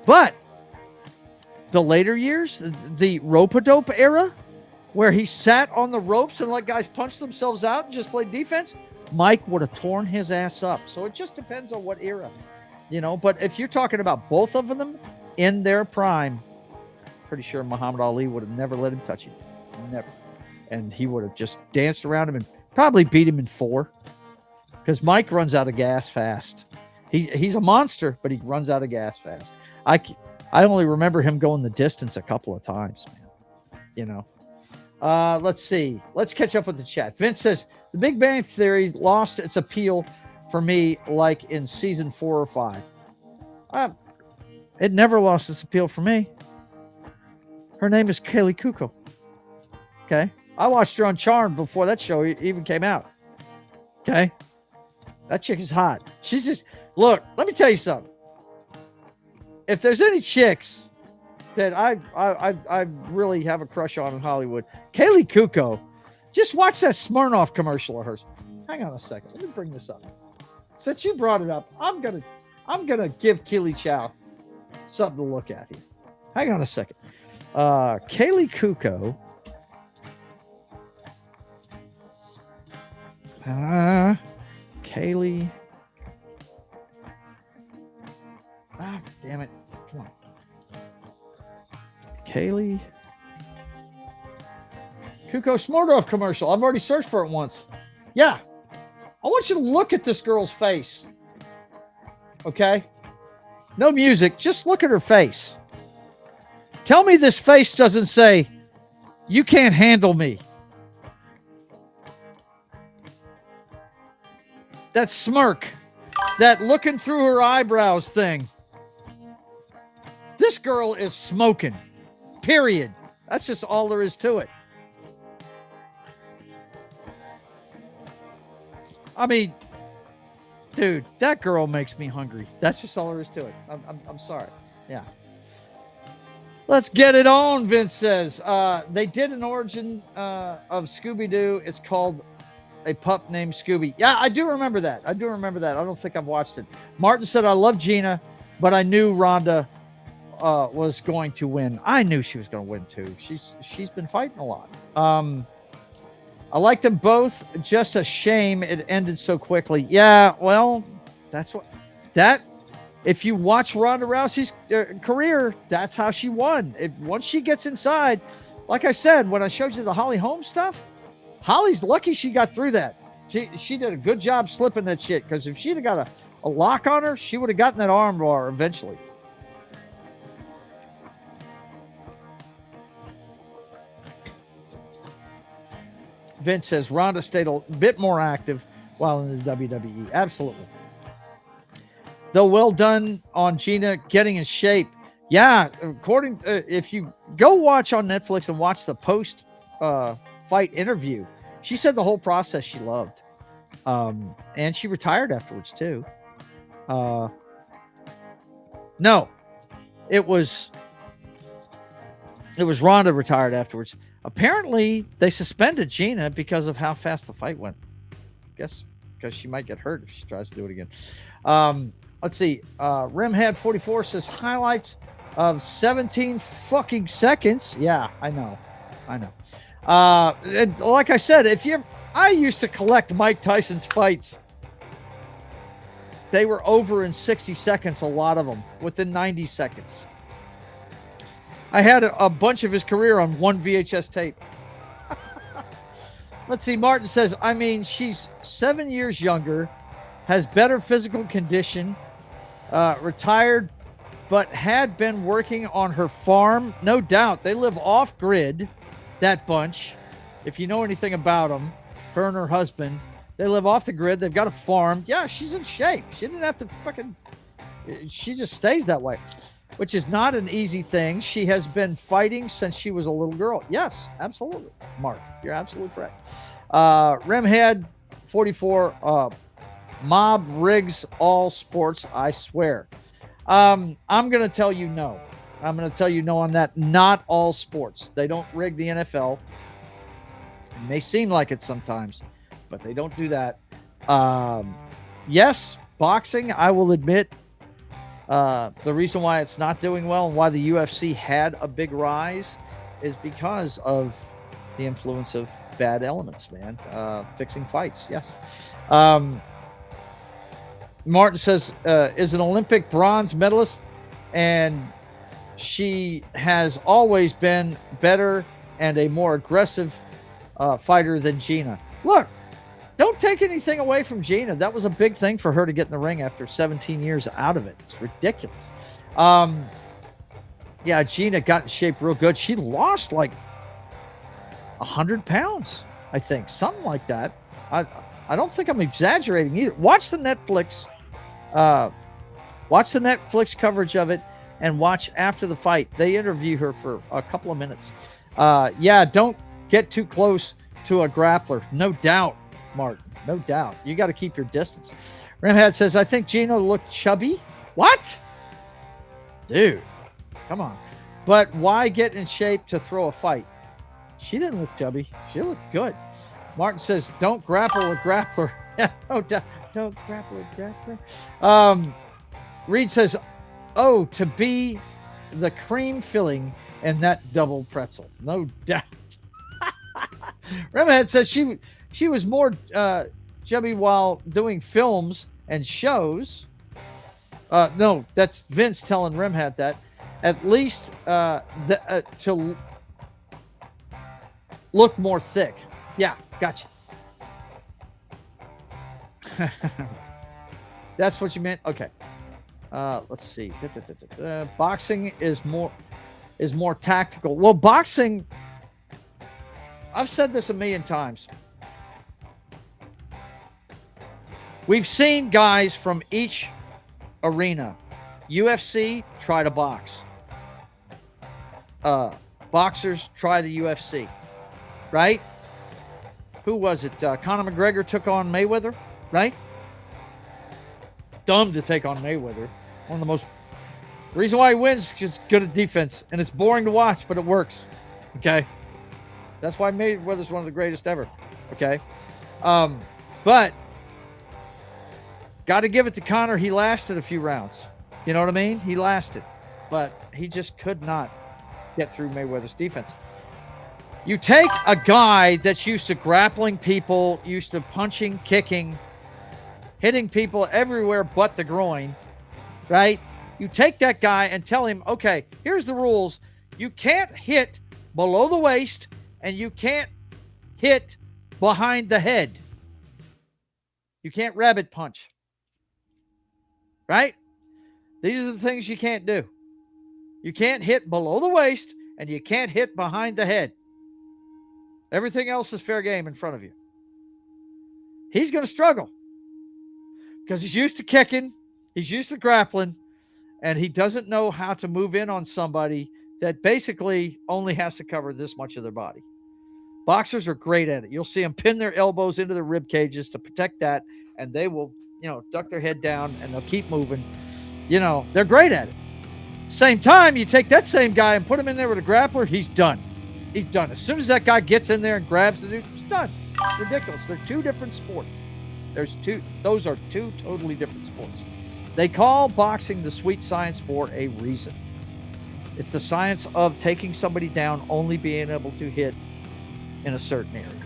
But the later years, the rope-a-dope era, where he sat on the ropes and let guys punch themselves out and just play defense, Mike would have torn his ass up. So it just depends on what era, you know. But if you're talking about both of them in their prime, pretty sure Muhammad Ali would have never let him touch him. Never. And he would have just danced around him and probably beat him in 4. Because Mike runs out of gas fast. He's a monster, but he runs out of gas fast. I only remember him going the distance a couple of times, man. You know. Let's see. Let's catch up with the chat. Vince says, The Big Bang Theory lost its appeal for me like in season 4 or 5. It never lost its appeal for me. Her name is Kaylee Kuko. Okay? I watched her on Charmed before that show even came out. Okay? That chick is hot. She's just... Look, let me tell you something. If there's any chicks that I really have a crush on in Hollywood, Kaylee Kuko, just watch that Smirnoff commercial of hers. Hang on a second. Let me bring this up. Since you brought it up, I'm gonna give Keely Chow something to look at here. Hang on a second. Kaylee Kuko. Kaylee. Damn it. Come on. Kaylee Kuko Smirnoff commercial. I've already searched for it once. Yeah. I want you to look at this girl's face. Okay? No music. Just look at her face. Tell me this face doesn't say, you can't handle me. That smirk. That looking through her eyebrows thing. This girl is smoking. Period. That's just all there is to it. I mean, dude, that girl makes me hungry. That's just all there is to it. I'm sorry. Yeah. Let's get it on, Vince says. They did an origin of Scooby-Doo. It's called A Pup Named Scooby. Yeah, I do remember that. I don't think I've watched it. Martin said, I love Gina, but I knew Ronda was going to win. I knew she was going to win, too. She's been fighting a lot. I like them both. Just a shame it ended so quickly. Yeah, well, that's what... If you watch Ronda Rousey's career, that's how she won. Once she gets inside, like I said, when I showed you the Holly Holmes stuff, Holly's lucky she got through that. She did a good job slipping that shit, because if she'd have got a lock on her, she would have gotten that arm bar eventually. Vince says Ronda stayed a bit more active while in the WWE. Absolutely. Though well done on Gina getting in shape. Yeah, according if you go watch on Netflix and watch the post fight interview, she said the whole process she loved. And she retired afterwards too. No, it was Ronda retired afterwards. Apparently, they suspended Gina because of how fast the fight went. Guess because she might get hurt if she tries to do it again. Let's see. Rimhead 44 says highlights of 17 fucking seconds. Yeah, I know. And like I said, I used to collect Mike Tyson's fights. They were over in 60 seconds, a lot of them, within 90 seconds. I had a bunch of his career on one VHS tape. Let's see. Martin says, I mean, she's 7 years younger, has better physical condition, retired, but had been working on her farm. No doubt. They live off grid, that bunch. If you know anything about them, her and her husband, they live off the grid. They've got a farm. Yeah, she's in shape. She didn't have to she just stays that way, which is not an easy thing. She has been fighting since she was a little girl. Yes, absolutely. Mark, you're absolutely correct. Rimhead 44, mob rigs all sports, I swear. I'm going to tell you no. I'm going to tell you no on that. Not all sports. They don't rig the NFL. It may seem like it sometimes, but they don't do that. Yes, boxing, I will admit, the reason why it's not doing well and why the UFC had a big rise is because of the influence of bad elements, man. Fixing fights, yes. Martin says, is an Olympic bronze medalist, and she has always been better and a more aggressive fighter than Gina. Look, don't take anything away from Gina. That was a big thing for her to get in the ring after 17 years out of it. It's ridiculous. Yeah, Gina got in shape real good. She lost like 100 pounds, I think. Something like that. I don't think I'm exaggerating either. Watch the Netflix coverage of it and watch after the fight. They interview her for a couple of minutes. Yeah, don't get too close to a grappler. No doubt, Martin. No doubt. You got to keep your distance. Rimhead says, I think Gina looked chubby. What? Dude, come on. But why get in shape to throw a fight? She didn't look chubby. She looked good. Martin says, don't grapple a grappler. Yeah, no doubt. Don't grapple a grappler. Reed says, oh, to be the cream filling in that double pretzel. No doubt. Rimhead says she was more chubby while doing films and shows. No, that's Vince telling Rimhead that. At least to look more thick. Yeah, gotcha. That's what you meant? Okay. Let's see. Boxing is more tactical. Well, boxing, I've said this a million times. We've seen guys from each arena. UFC, try to box. Boxers try the UFC. Right? Who was it? Conor McGregor took on Mayweather, right? Dumb to take on Mayweather. One of the most... The reason why he wins is just good at defense. And it's boring to watch, but it works. Okay? That's why Mayweather's one of the greatest ever. Okay? But got to give it to Conor. He lasted a few rounds. You know what I mean? He lasted. But he just could not get through Mayweather's defense. You take a guy that's used to grappling people, used to punching, kicking, hitting people everywhere but the groin, right? You take that guy and tell him, okay, here's the rules. You can't hit below the waist and you can't hit behind the head. You can't rabbit punch. Right? These are the things you can't do. You can't hit below the waist, and you can't hit behind the head. Everything else is fair game in front of you. He's going to struggle because he's used to kicking, he's used to grappling, and he doesn't know how to move in on somebody that basically only has to cover this much of their body. Boxers are great at it. You'll see them pin their elbows into their rib cages to protect that, and they will, duck their head down, and they'll keep moving. They're great at it. Same time, you take that same guy and put him in there with a grappler, he's done. He's done. As soon as that guy gets in there and grabs the dude, it's done. It's ridiculous. They're two different sports. Those are two totally different sports. They call boxing the sweet science for a reason. It's the science of taking somebody down, only being able to hit in a certain area.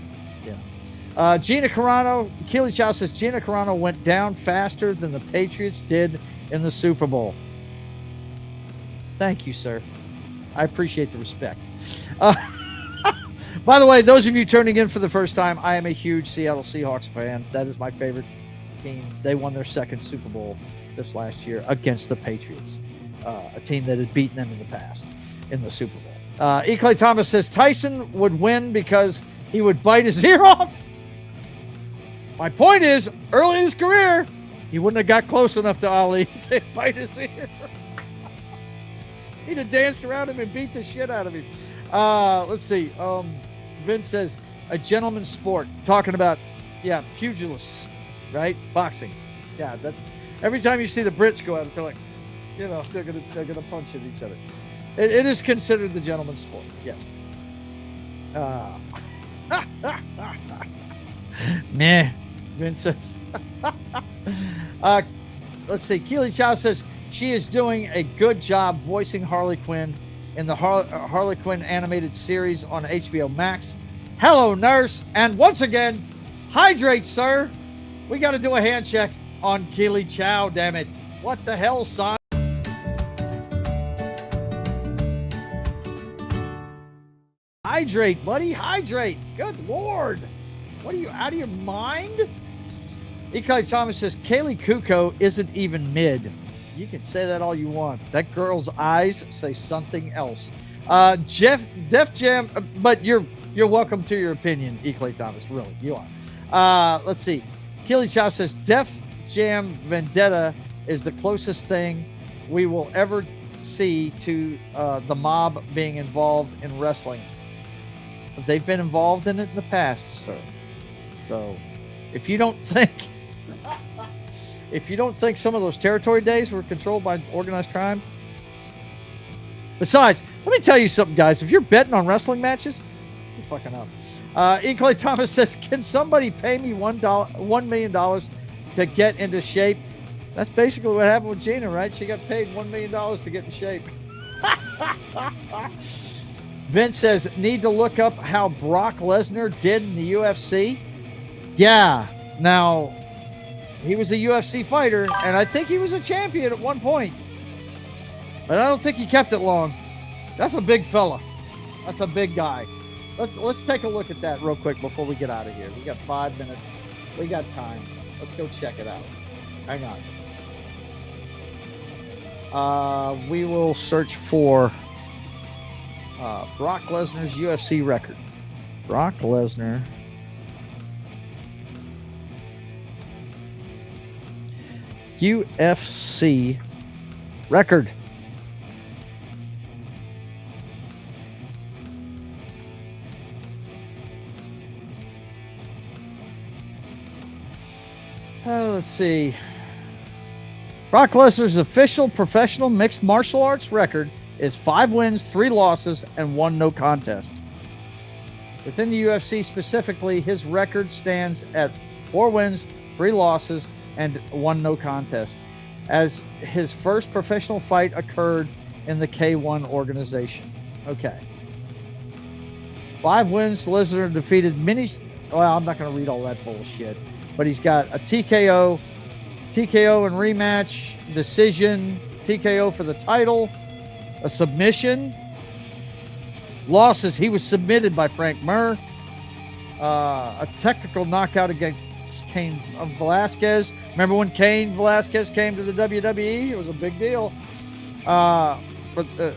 Yeah. Gina Carano, Keely Chow says Gina Carano went down faster than the Patriots did in the Super Bowl. Thank you, sir. I appreciate the respect. By the way, those of you turning in for the first time, I am a huge Seattle Seahawks fan. That is my favorite team. They won their second Super Bowl this last year against the Patriots, a team that had beaten them in the past in the Super Bowl. E. Clay Thomas says Tyson would win because he would bite his ear off. My point is, early in his career, he wouldn't have got close enough to Ali to bite his ear. He'd have danced around him and beat the shit out of him. Let's see. Vince says a gentleman's sport. Talking about, pugilists, right? Boxing. Yeah, that's every time you see the Brits go out, they're like, they're gonna punch at each other. It is considered the gentleman's sport. Yes. Meh. Vince says. Let's see. Keely Chow says she is doing a good job voicing Harley Quinn in the Harley Quinn animated series on HBO Max. Hello, nurse. And once again, hydrate, sir. We got to do a hand check on Keely Chow, damn it. What the hell, son? Hydrate, buddy. Hydrate. Good Lord. What are you, out of your mind? Ikai Thomas says, Kaylee Kuko isn't even mid. You can say that all you want. That girl's eyes say something else. Def Jam, but you're welcome to your opinion, E. Clay Thomas. Really, you are. Let's see. Keely Chow says, Def Jam Vendetta is the closest thing we will ever see to the mob being involved in wrestling. They've been involved in it in the past, sir. So, if you don't think some of those territory days were controlled by organized crime. Besides, let me tell you something, guys. If you're betting on wrestling matches, you're fucking up. E. Clay Thomas says, can somebody pay me $1 million to get into shape? That's basically what happened with Gina, right? She got paid $1 million to get in shape. Vince says, need to look up how Brock Lesnar did in the UFC. Yeah. Now, he was a UFC fighter, and I think he was a champion at one point. But I don't think he kept it long. That's a big fella. That's a big guy. Let's take a look at that real quick before we get out of here. We got 5 minutes. We got time. Let's go check it out. Hang on. We will search for Brock Lesnar's UFC record. Brock Lesnar. UFC record. Let's see. Brock Lesnar's official professional mixed martial arts record is 5 wins, 3 losses, and 1 no contest. Within the UFC specifically, his record stands at 4 wins, 3 losses, and 1 no contest, as his first professional fight occurred in the K1 organization. Okay. 5 wins, Lesnar defeated many... Well, I'm not going to read all that bullshit. But he's got a TKO and rematch, decision, TKO for the title, a submission. Losses, he was submitted by Frank Mir. a technical knockout against Cain Velasquez. Remember when Cain Velasquez came to the WWE? It was a big deal for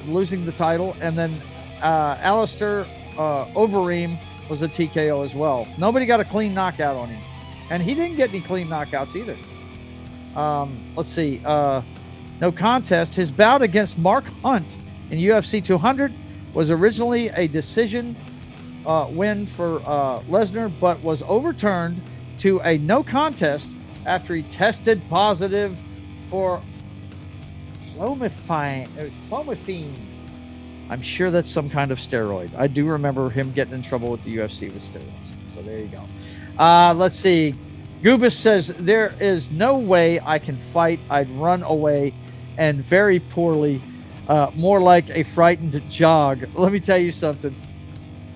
losing the title. And then Alistair Overeem was a TKO as well. Nobody got a clean knockout on him. And he didn't get any clean knockouts either. Let's see. No contest. His bout against Mark Hunt in UFC 200 was originally a decision win for Lesnar, but was overturned to a no contest after he tested positive for clomiphene. I'm sure that's some kind of steroid. I do remember him getting in trouble with the UFC with steroids. So there you go. Let's see. Goobus says, there is no way I can fight. I'd run away and very poorly, more like a frightened jog. Let me tell you something.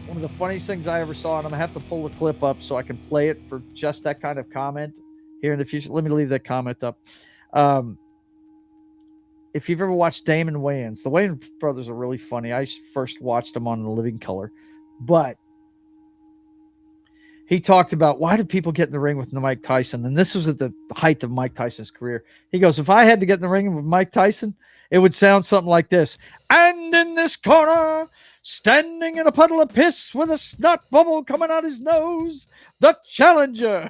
One of the funniest things I ever saw, and I'm going to have to pull the clip up so I can play it for just that kind of comment here in the future. Let me leave that comment up. If you've ever watched Damon Wayans, the Wayans brothers are really funny. I first watched them on The Living Color, but he talked about why did people get in the ring with Mike Tyson? And this was at the height of Mike Tyson's career. He goes, if I had to get in the ring with Mike Tyson, it would sound something like this. And in this corner, standing in a puddle of piss with a snot bubble coming out his nose, the challenger.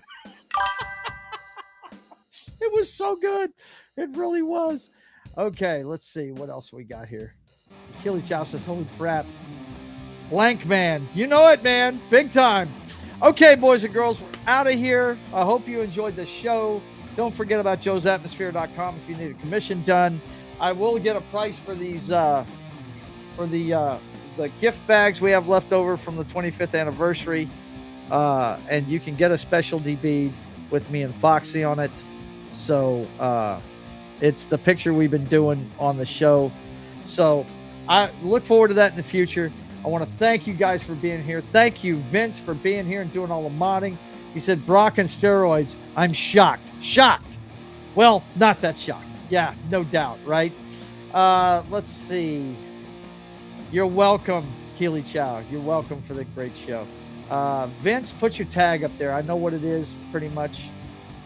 It was so good. It really was. Okay, let's see what else we got here. Achilles Chow says, holy crap. Blank man. You know it, man. Big time. Okay, boys and girls, we're out of here. I hope you enjoyed the show. Don't forget about joesatmosphere.com if you need a commission done. I will get a price for these for the gift bags we have left over from the 25th anniversary. And you can get a specialty bead with me and Foxy on it. So it's the picture we've been doing on the show. So I look forward to that in the future. I want to thank you guys for being here. Thank you, Vince, for being here and doing all the modding. He said, Brock and steroids. I'm shocked. Shocked. Well, not that shocked. Yeah, no doubt, right? Let's see. You're welcome, Keely Chow. You're welcome for the great show. Vince, put your tag up there. I know what it is pretty much,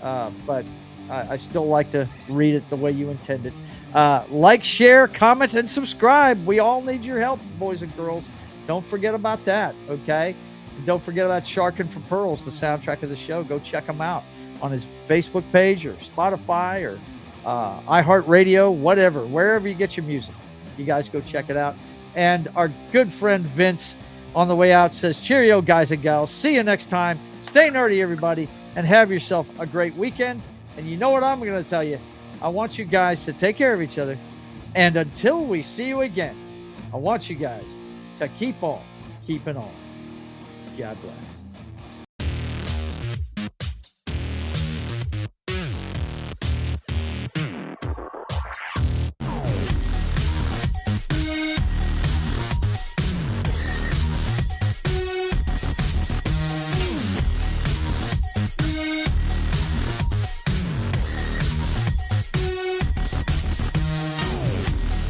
but I still like to read it the way you intended. Like, share, comment, and subscribe. We all need your help, boys and girls. Don't forget about that, okay? And don't forget about Sharkin' for Pearls, the soundtrack of the show. Go check him out on his Facebook page or Spotify or iHeartRadio, whatever, wherever you get your music. You guys go check it out. And our good friend Vince on the way out says, cheerio, guys and gals. See you next time. Stay nerdy, everybody, and have yourself a great weekend. And you know what I'm going to tell you? I want you guys to take care of each other. And until we see you again, I want you guys to keep on keeping on. God bless.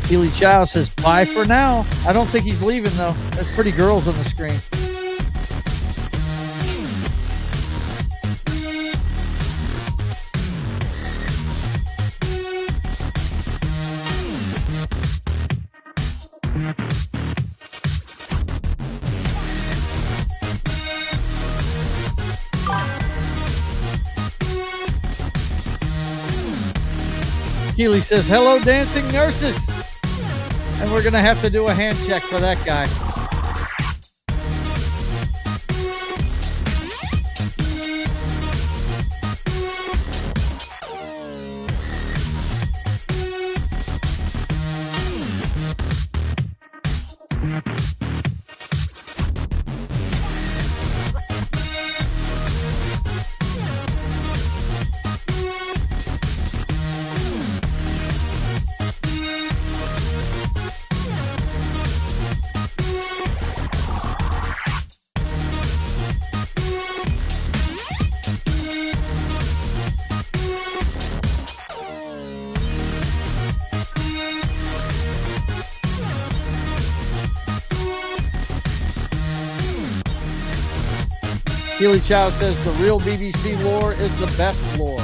Keely Chow says, bye for now. I don't think he's leaving, though. There's pretty girls on the screen. Keely says, hello, dancing nurses. And we're going to have to do a hand check for that guy. Keely Chow says the real BBC lore is the best lore.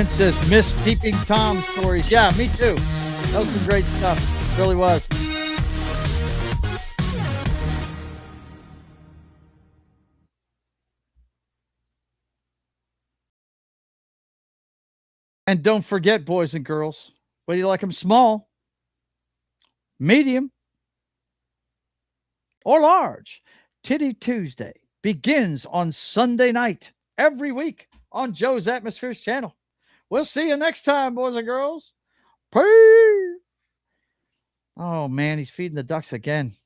Vince says, miss Peeping Tom stories. Yeah, me too. That was some great stuff. It really was. And don't forget, boys and girls, whether you like them small, medium, or large, Titty Tuesday begins on Sunday night every week on Joe's Atmospheres channel. We'll see you next time, boys and girls. Peace. Oh, man, he's feeding the ducks again.